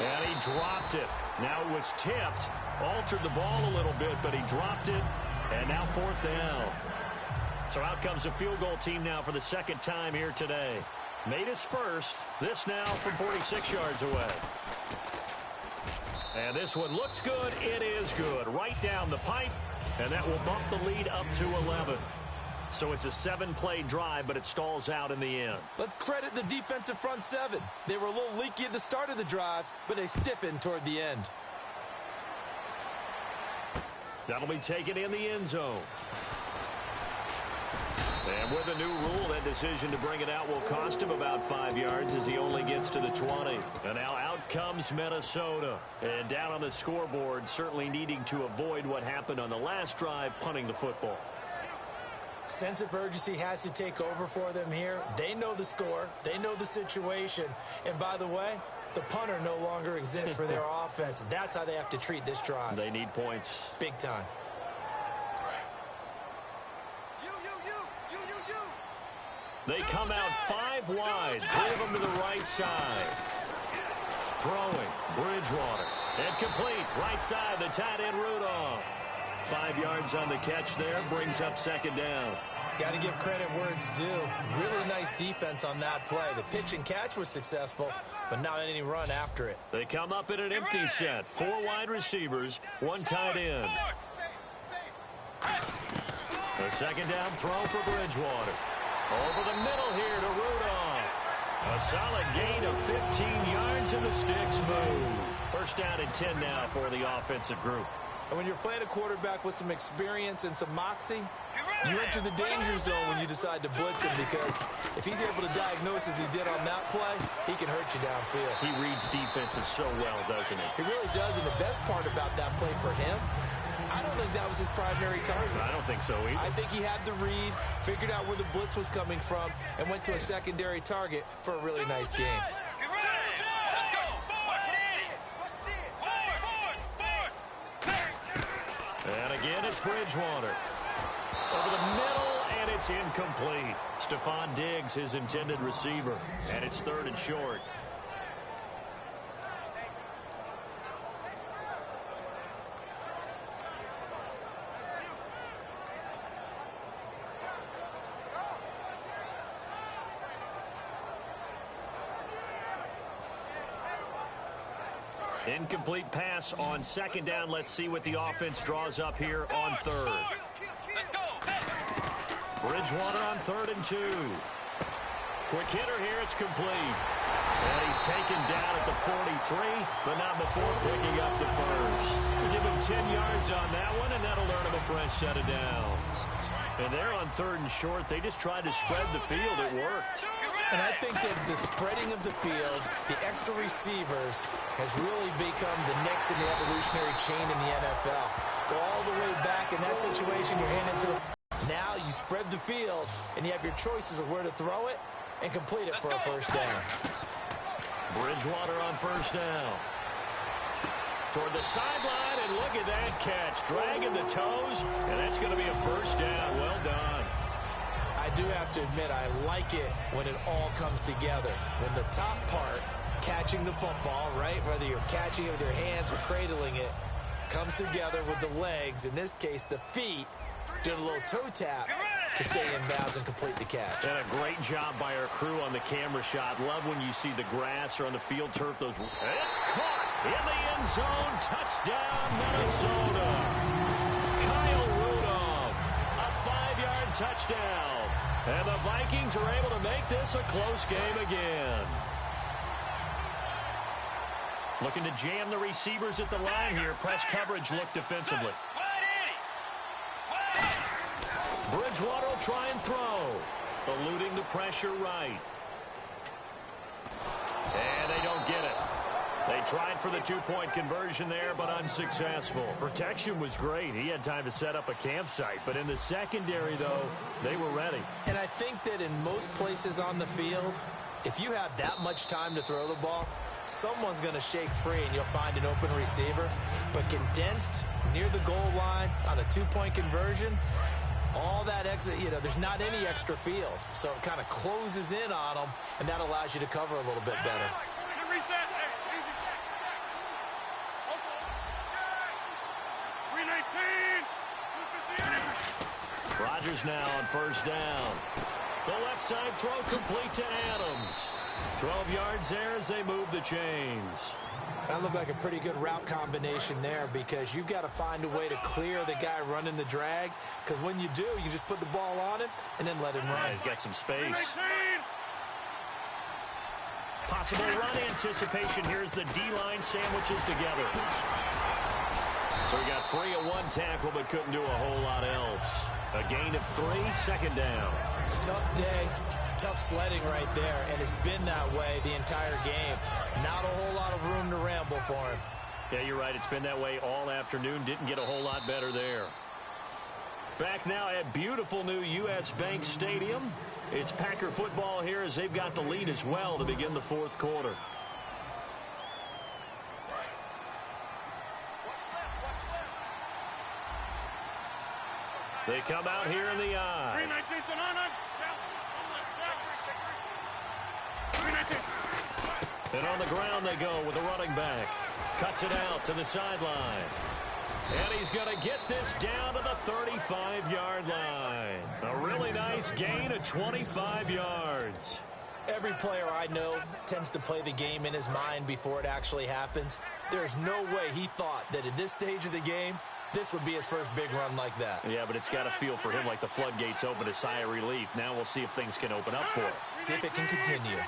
And he dropped it. Now it was tipped. Altered the ball a little bit, but he dropped it. And now 4th down. So out comes a field goal team now for the 2nd time here today. Made his first. This now from 46 yards away. And this one looks good. It is good. Right down the pipe. And that will bump the lead up to 11. So it's a 7-play drive, but it stalls out in the end. Let's credit the defensive front seven. They were a little leaky at the start of the drive, but they stiffened toward the end. That'll be taken in the end zone. And with a new rule, that decision to bring it out will cost him about 5 yards as he only gets to the 20. And now out comes Minnesota. And down on the scoreboard, certainly needing to avoid what happened on the last drive, punting the football. Sense of urgency has to take over for them here. They know the score. They know the situation. And by the way, the punter no longer exists for their offense. That's how they have to treat this drive. They need points. Big time. They come out 5 wide. 3 of them to the right side. Throwing. Bridgewater. And complete. Right side, the tight end Rudolph. 5 yards on the catch there. Brings up second down. Got to give credit where it's due. Really nice defense on that play. The pitch and catch was successful, but not any run after it. They come up in an empty set. 4 wide receivers, 1 tight end. A second down throw for Bridgewater. Over the middle here to Rudolph. A solid gain of 15 yards and the sticks move. First down and 10 now for the offensive group. And when you're playing a quarterback with some experience and some moxie, you enter the danger zone when you decide to blitz him, because if he's able to diagnose as he did on that play, he can hurt you downfield. He reads defenses so well, doesn't he? He really does, and the best part about that play for him, I don't think that was his primary target. I don't think so either. I think he had the read, figured out where the blitz was coming from, and went to a secondary target for a really nice game. And again, it's Bridgewater. Over the middle, and it's incomplete. Stephon Diggs, his intended receiver. And it's 3rd and short. Incomplete pass on second down. Let's see what the offense draws up here on 3rd. Bridgewater on 3rd and 2. Quick hitter here. It's complete. And he's taken down at the 43, but not before picking up the first. We'll give him 10 yards on that one, and that'll earn him a fresh set of downs. And they're on 3rd and short. They just tried to spread the field. It worked. And I think that the spreading of the field, the extra receivers, has really become the next in the evolutionary chain in the NFL. Go all the way back in that situation, you're handed to the... Now you spread the field, and you have your choices of where to throw it and complete it for a first down. Bridgewater on first down. Toward the sideline, and look at that catch. Dragging the toes, and that's going to be a first down. Well done. I do have to admit, I like it when it all comes together. When the top part, catching the football, right, whether you're catching it with your hands or cradling it, comes together with the legs, in this case the feet, doing a little toe tap to stay in bounds and complete the catch. And a great job by our crew on the camera shot. Love when you see the grass or on the field turf. And it's caught in the end zone. Touchdown, Minnesota. Kyle Rudolph, a 5-yard touchdown. And the Vikings are able to make this a close game again. Looking to jam the receivers at the line here. Press coverage look defensively. Bridgewater will try and throw. Eluding the pressure right. And they don't get it. They tried for the 2-point conversion there, but unsuccessful. Protection was great. He had time to set up a campsite. But in the secondary, though, they were ready. And I think that in most places on the field, if you have that much time to throw the ball, someone's going to shake free and you'll find an open receiver. But condensed near the goal line on a 2-point conversion, all that exit, there's not any extra field. So it kind of closes in on them, and that allows you to cover a little bit better. Rodgers now on first down. The left side throw complete to Adams. 12 yards there as they move the chains. That looked like a pretty good route combination there because you've got to find a way to clear the guy running the drag, because when you do, you just put the ball on him and then let him run. Yeah, he's got some space. Possible run anticipation. Here's the D-line sandwiches together. So he got free of one tackle but couldn't do a whole lot else. A gain of 3, second down. Tough day. Tough sledding right there, and it's been that way the entire game. Not a whole lot of room to ramble for him. Yeah, you're right. It's been that way all afternoon. Didn't get a whole lot better there. Back now at beautiful new U.S. Bank Stadium. It's Packer football here as they've got the lead as well to begin the fourth quarter. They come out here in the eye. And on the ground they go with the running back. Cuts it out to the sideline. And he's going to get this down to the 35-yard line. A really nice gain of 25 yards. Every player I know tends to play the game in his mind before it actually happens. There's no way he thought that at this stage of the game, this would be his first big run like that. Yeah, but it's got to feel for him like the floodgates open, a sigh of relief. Now we'll see if things can open up for him. See if it can continue.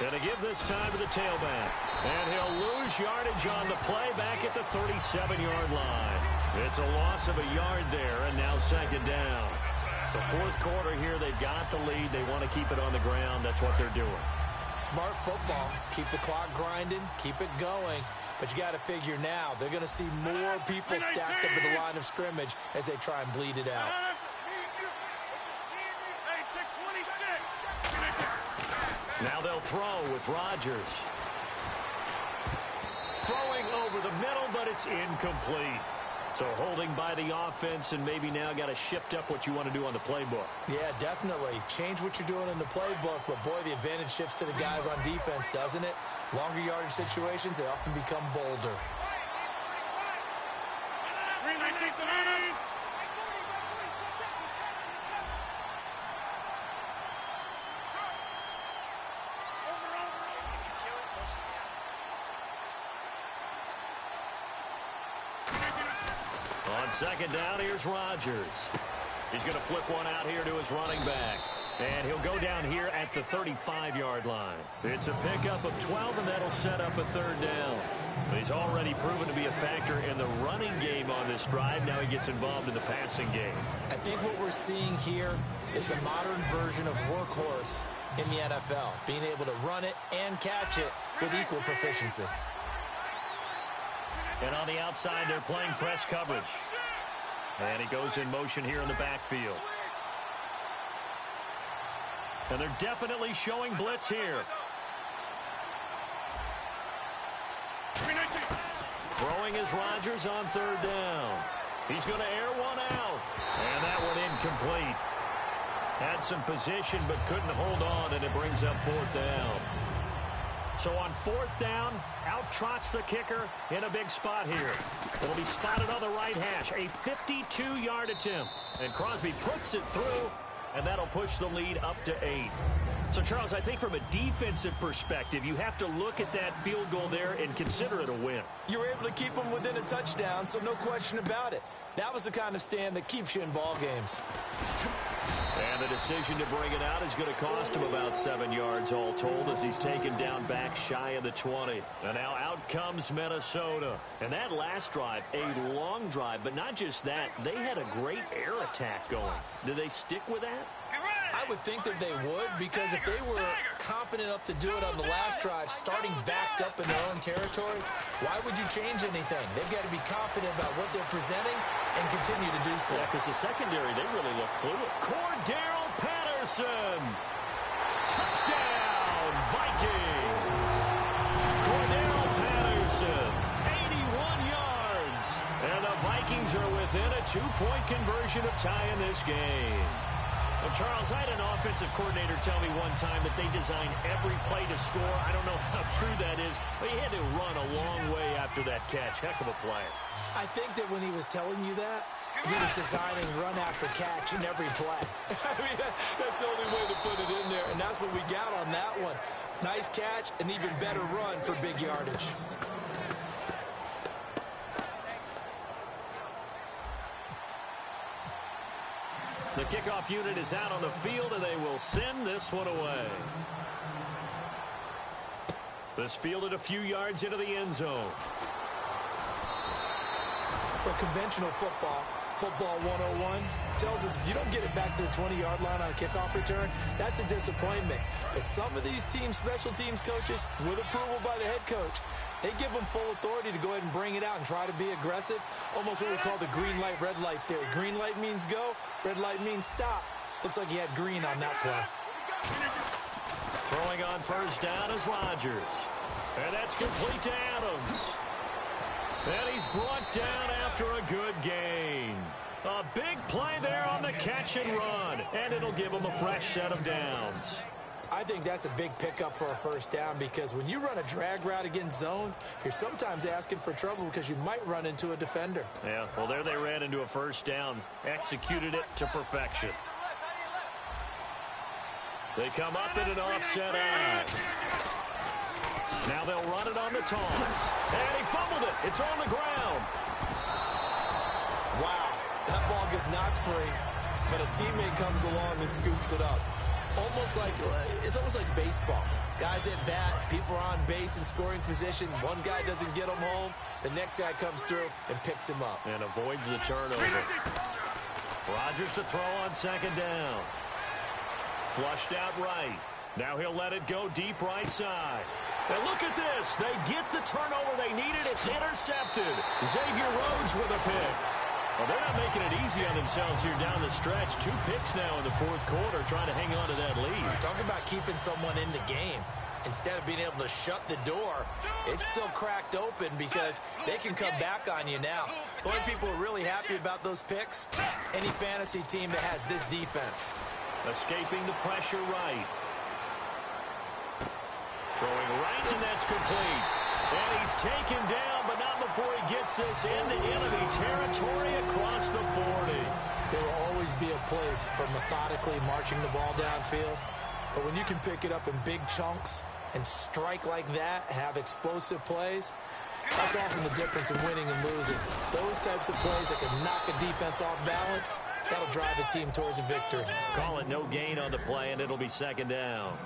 And to give this time to the tailback. And he'll lose yardage on the play back at the 37-yard line. It's a loss of a yard there, and now second down. The fourth quarter here, they've got the lead. They want to keep it on the ground. That's what they're doing. Smart football. Keep the clock grinding. Keep it going. But you got to figure now, they're going to see more people stacked up at the line of scrimmage as they try and bleed it out. Now they'll throw with Rodgers. Throwing over the middle, but it's incomplete. So holding by the offense, and maybe now got to shift up what you want to do on the playbook. Yeah, definitely. Change what you're doing in the playbook, but boy, the advantage shifts to the guys on defense, doesn't it? Longer yardage situations, they often become bolder. On second down, here's Rodgers. He's going to flip one out here to his running back. And he'll go down here at the 35-yard line. It's a pickup of 12, and that'll set up a third down. He's already proven to be a factor in the running game on this drive. Now he gets involved in the passing game. I think what we're seeing here is the modern version of workhorse in the NFL, being able to run it and catch it with equal proficiency. And on the outside, they're playing press coverage. And he goes in motion here in the backfield. And they're definitely showing blitz here. Throwing is Rodgers on third down. He's going to air one out. And that one incomplete. Had some position but couldn't hold on, and it brings up fourth down. So on fourth down, out trots the kicker in a big spot here. It'll be spotted on the right hash. A 52-yard attempt. And Crosby puts it through, and that'll push the lead up to 8. So, Charles, I think from a defensive perspective, you have to look at that field goal there and consider it a win. You were able to keep them within a touchdown, so no question about it. That was the kind of stand that keeps you in ball games. And the decision to bring it out is going to cost him about 7 yards all told as he's taken down back shy of the 20. And now out comes Minnesota. And that last drive, a long drive, but not just that, they had a great air attack going. Do they stick with that? I would think that they would, because if they were competent enough to do it on the last drive, starting backed up in their own territory, why would you change anything? They've got to be confident about what they're presenting and continue to do so. Yeah, because the secondary, they really look fluid. Cordero Patterson. Touchdown, Vikings. Cordero Patterson, 81 yards. And the Vikings are within a 2-point conversion of tying this game. Well, Charles, I had an offensive coordinator tell me one time that they design every play to score. I don't know how true that is, but he had to run a long way after that catch. Heck of a play. I think that when he was telling you that, he was designing run after catch in every play. I mean, that's the only way to put it in there, and that's what we got on that one. Nice catch, an even better run for big yardage. The kickoff unit is out on the field, and they will send this one away. This fielded a few yards into the end zone. For conventional football, Football 101 tells us if you don't get it back to the 20-yard line on a kickoff return, that's a disappointment. But some of these teams, special teams coaches, with approval by the head coach, they give them full authority to go ahead and bring it out and try to be aggressive, almost what we call the green light, red light theory. Green light means go, red light means stop. Looks like he had green on that play. Throwing on first down is Rodgers. And that's complete to Adams. And he's brought down after a good gain. A big play there on the catch and run. And it'll give him a fresh set of downs. I think that's a big pickup for a first down because when you run a drag route against zone, you're sometimes asking for trouble because you might run into a defender. Yeah, well, there they ran into a first down. Executed it to perfection. They come up in an offset eye. Now they'll run it on the toss. And he fumbled it. It's on the ground. Wow, that ball gets knocked free, but a teammate comes along and scoops it up. It's almost like baseball. Guys at bat, people are on base in scoring position. One guy doesn't get him home. The next guy comes through and picks him up. And avoids the turnover. Rodgers to throw on second down. Flushed out right. Now he'll let it go deep right side. And look at this. They get the turnover they needed. It's intercepted. Xavier Rhodes with a pick. Well, they're not making it easy on themselves here down the stretch. 2 picks now in the fourth quarter, trying to hang on to that lead. Talk about keeping someone in the game. Instead of being able to shut the door, it's still cracked open because they can come back on you now. The only people who are really happy about those picks, any fantasy team that has this defense. Escaping the pressure right. Throwing right, and that's complete. And he's taken down, but not before he gets this into enemy territory across the 40. There will always be a place for methodically marching the ball downfield. But when you can pick it up in big chunks and strike like that, have explosive plays, that's often the difference in winning and losing. Those types of plays that can knock a defense off balance, that'll drive a team towards a victory. Call it no gain on the play, and it'll be second down.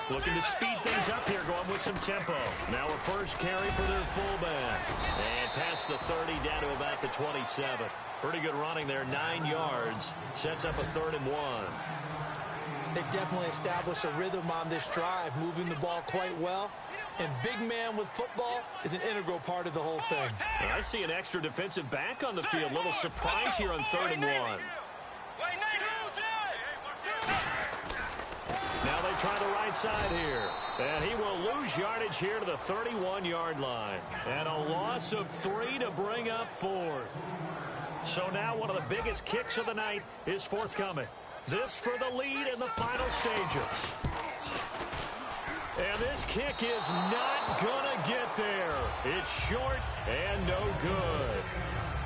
Looking to speed things up here, going with some tempo. Now a first carry for their fullback. And past the 30, down to about the 27. Pretty good running there, 9 yards. Sets up a 3rd and 1. They definitely established a rhythm on this drive, moving the ball quite well. And big man with football is an integral part of the whole thing. I see an extra defensive back on the field. Little surprise here on 3rd and 1. Now they try the right side here. And he will lose yardage here to the 31-yard line. And a loss of 3 to bring up 4th. So now one of the biggest kicks of the night is forthcoming. This for the lead in the final stages. And this kick is not going to get there. It's short and no good.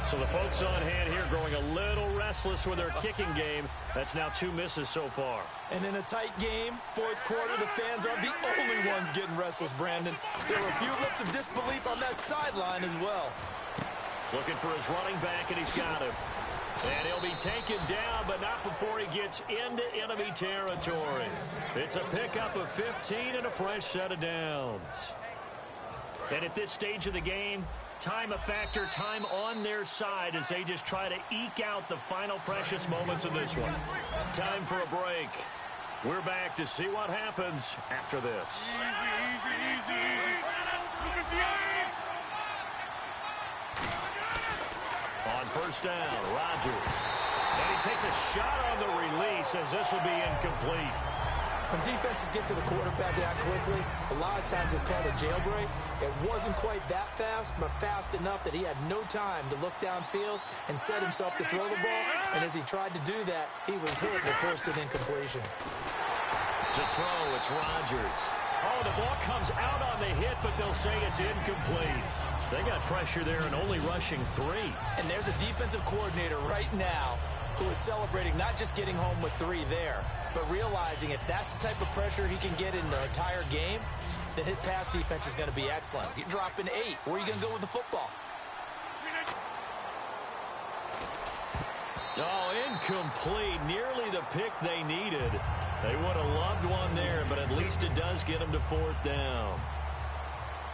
So the folks on hand here growing a little restless with their kicking game. That's now 2 misses so far. And in a tight game, fourth quarter, the fans are the only ones getting restless, Brandon. There were a few looks of disbelief on that sideline as well. Looking for his running back, and he's got him. And he'll be taken down, but not before he gets into enemy territory. It's a pickup of 15 and a fresh set of downs. And at this stage of the game, time a factor, time on their side as they just try to eke out the final precious moments of this one. Time for a break. We're back to see what happens after this. On first down, Rodgers. And he takes a shot on the release as this will be incomplete. When defenses get to the quarterback that quickly, a lot of times it's called a jailbreak. It wasn't quite that fast, but fast enough that he had no time to look downfield and set himself to throw the ball. And as he tried to do that, he was hit and forced an incompletion. To throw, it's Rodgers. Oh, the ball comes out on the hit, but they'll say it's incomplete. They got pressure there and only rushing 3. And there's a defensive coordinator right now who is celebrating not just getting home with 3 there, but realizing if that's the type of pressure he can get in the entire game, then his pass defense is going to be excellent. You're dropping 8. Where are you going to go with the football? Oh, incomplete. Nearly the pick they needed. They would have loved one there, but at least it does get them to 4th down.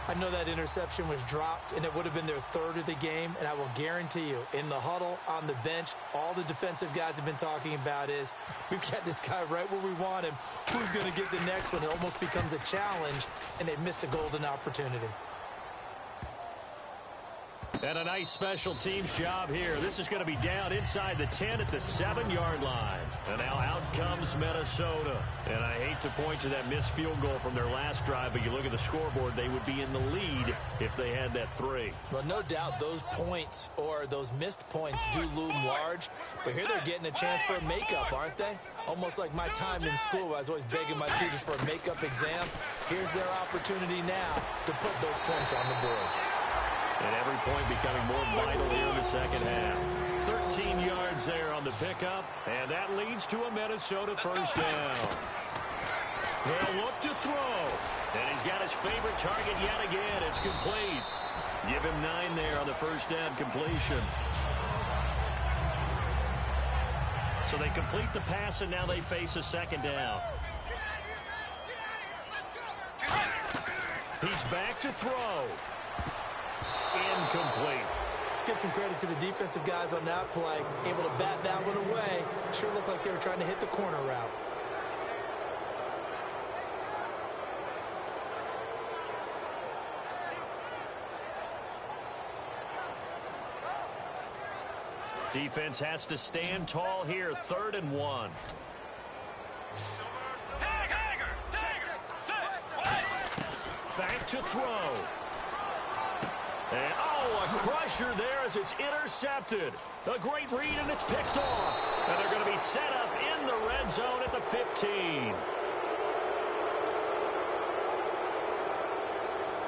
I know that interception was dropped, and it would have been their 3rd of the game, and I will guarantee you, in the huddle, on the bench, all the defensive guys have been talking about is, we've got this guy right where we want him. Who's going to get the next one? It almost becomes a challenge, and they've missed a golden opportunity. And a nice special teams job here. This is going to be down inside the 10 at the 7-yard line. And now out comes Minnesota. And I hate to point to that missed field goal from their last drive, but you look at the scoreboard, they would be in the lead if they had that 3. Well, no doubt those points or those missed points do loom large. But here they're getting a chance for a makeup, aren't they? Almost like my time in school. I was always begging my teachers for a makeup exam. Here's their opportunity now to put those points on the board. And every point becoming more vital here in the second half. 13 yards there on the pickup, and that leads to a Minnesota first down. They'll look to throw, and he's got his favorite target yet again. It's complete. Give him 9 there on the first down completion. So they complete the pass, and now they face a second down. He's back to throw. Incomplete. Let's give some credit to the defensive guys on that play. Able to bat that one away. Sure looked like they were trying to hit the corner route. Defense has to stand tall here. 3rd and 1. Back to throw. And, oh, a crusher there as it's intercepted. A great read, and it's picked off. And they're going to be set up in the red zone at the 15.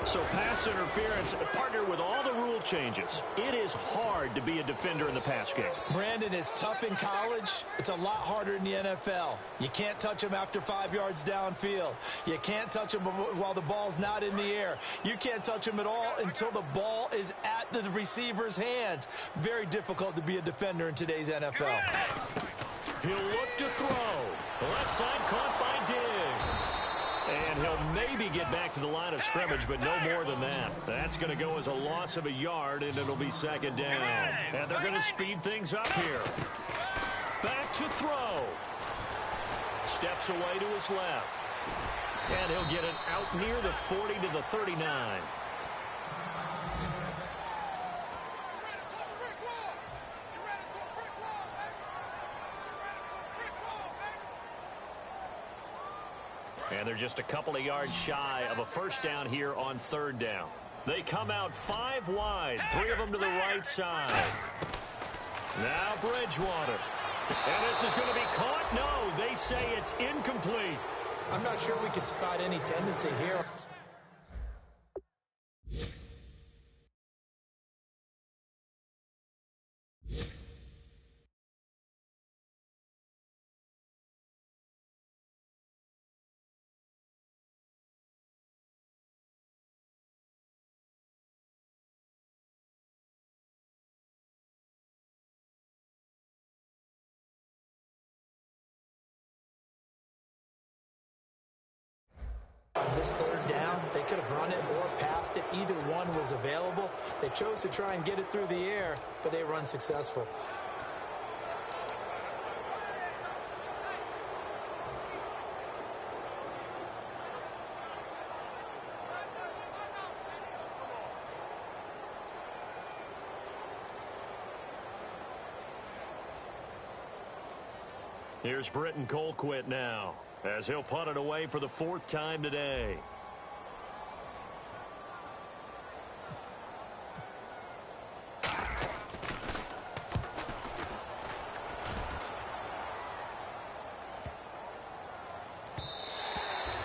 So pass interference, partnered with all the rule changes. It is hard to be a defender in the pass game. Brandon, is tough in college. It's a lot harder in the NFL. You can't touch him after 5 yards downfield. You can't touch him while the ball's not in the air. You can't touch him at all until the ball is at the receiver's hands. Very difficult to be a defender in today's NFL. He'll look to throw. Left side caught by Diggs. And he'll maybe get back to the line of scrimmage, but no more than that. That's going to go as a loss of a yard, and it'll be second down. And they're going to speed things up here. Back to throw. Steps away to his left. And he'll get it out near the 40 to the 39. And they're just a couple of yards shy of a first down here on 3rd down. They come out 5 wide, 3 of them to the right side. Now Bridgewater. And this is going to be caught. No, they say it's incomplete. I'm not sure we could spot any tendency here. On this 3rd down, they could have run it or passed it. Either one was available. They chose to try and get it through the air, but they were unsuccessful. Here's Britton Colquitt now, as he'll punt it away for the 4th time today.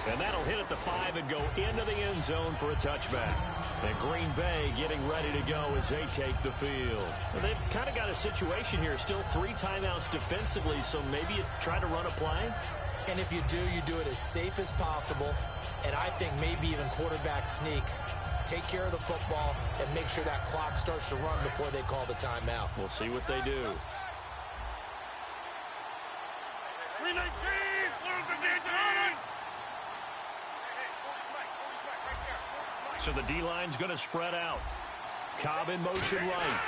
And that'll hit at the 5 and go into the end zone for a touchback. And Green Bay getting ready to go as they take the field. Well, they've kind of got a situation here. Still 3 timeouts defensively, so maybe you try to run a play. And if you do it as safe as possible. And I think maybe even quarterback sneak. Take care of the football and make sure that clock starts to run before they call the timeout. We'll see what they do. So the D-line's going to spread out. Cobb in motion right.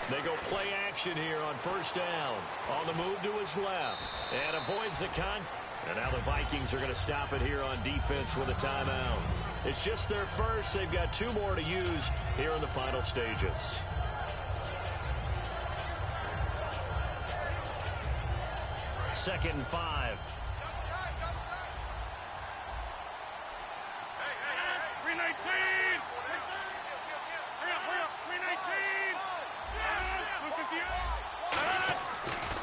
They go play action here on 1st down. On the move to his left. And avoids the contact. And now the Vikings are going to stop it here on defense with a timeout. It's just their first. They've got 2 more to use here in the final stages. Second and 5.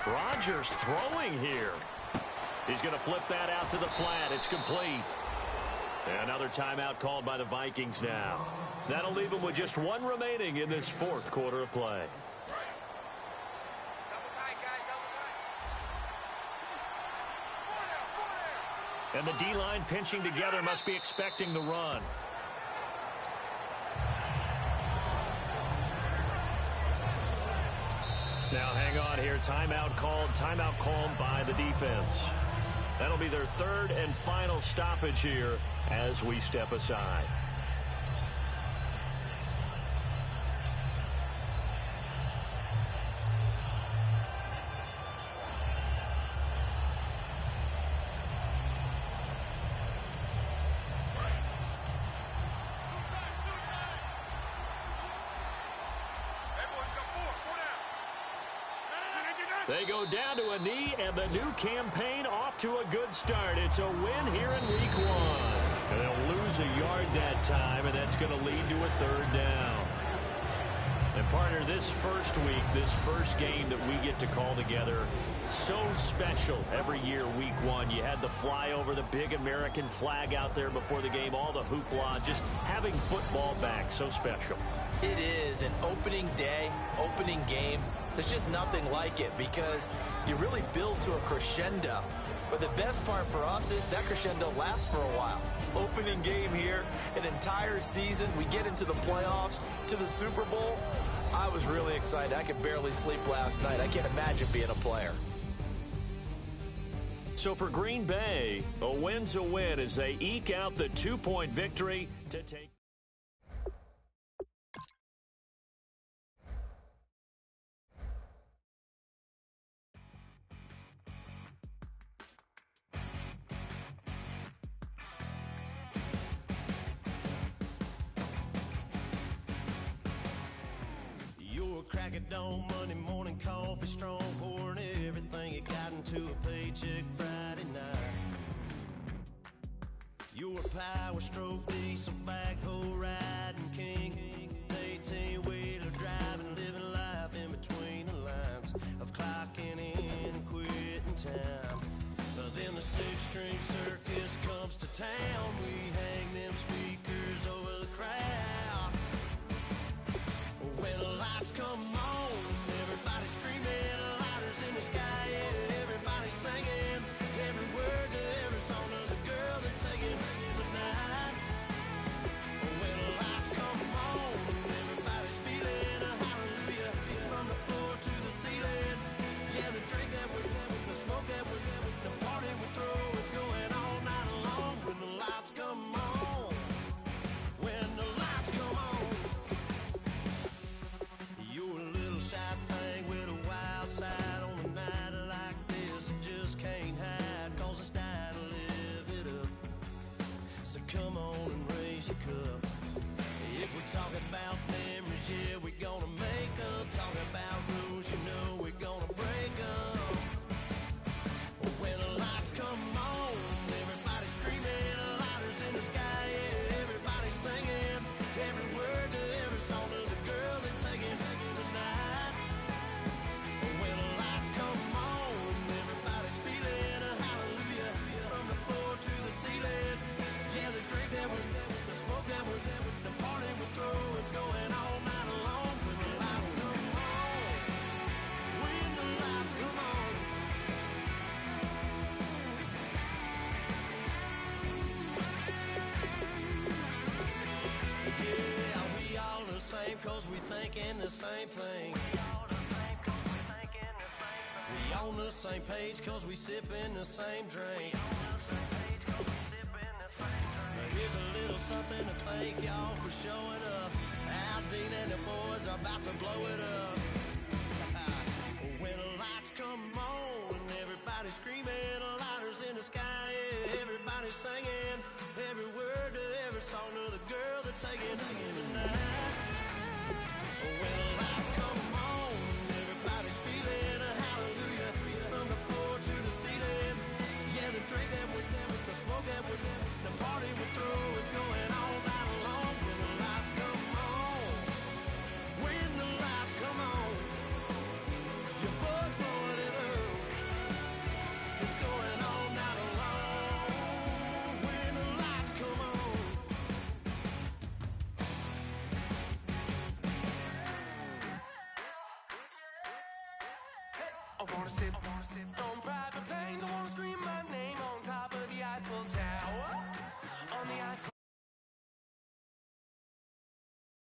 Rodgers throwing here. He's going to flip that out to the flat. It's complete. Another timeout called by the Vikings now. That'll leave them with just 1 remaining in this 4th quarter of play. And the D-line pinching together, must be expecting the run. Now hang on here. Timeout called by the defense. That'll be their 3rd and final stoppage here as we step aside. They go down to a knee, and the new campaign off to a good start. It's a win here in week 1. And they'll lose a yard that time, and that's going to lead to a 3rd down. And partner, this first week, this first game that we get to call together, so special every year, week 1. You had the flyover, the big American flag out there before the game, all the hoopla, just having football back, so special. It is an opening day, opening game. There's just nothing like it because you really build to a crescendo. But the best part for us is that crescendo lasts for a while. Opening game here, an entire season. We get into the playoffs, to the Super Bowl. I was really excited. I could barely sleep last night. I can't imagine being a player. So for Green Bay, a win's a win as they eke out the 2-point victory to take. Crack of dawn, Monday morning coffee, strong pouring everything you got into a paycheck Friday night. You're a power stroke, diesel backhoe riding king, 18-wheeler driving, living life in between the lines of clocking in and quitting time. Then the 6-string circus comes to town. We hang them speakers over the crowd. When the lights come on, everybody screaming, lighters in the sky, yeah, everybody singing every word to every song of the girl they're taking tonight. cause we thinking the same thing. We on the same page cause we sipping the same drink. Now here's a little something to thank y'all for showing up. Aldine and the boys are about to blow it up. When the lights come on and everybody's screaming, lighters in the sky, yeah, everybody's singing every word to every song of the girl they're taking tonight. When the lights come on, everybody's feeling a hallelujah from the floor to the ceiling. Yeah, the drink that we're them, the smoke that we're them, the party we're through, it's going all night long. When the lights come on, when the lights come on, your buzz blowing it up, it's going all night long. When the lights come on. I wanna sip on private planes. I wanna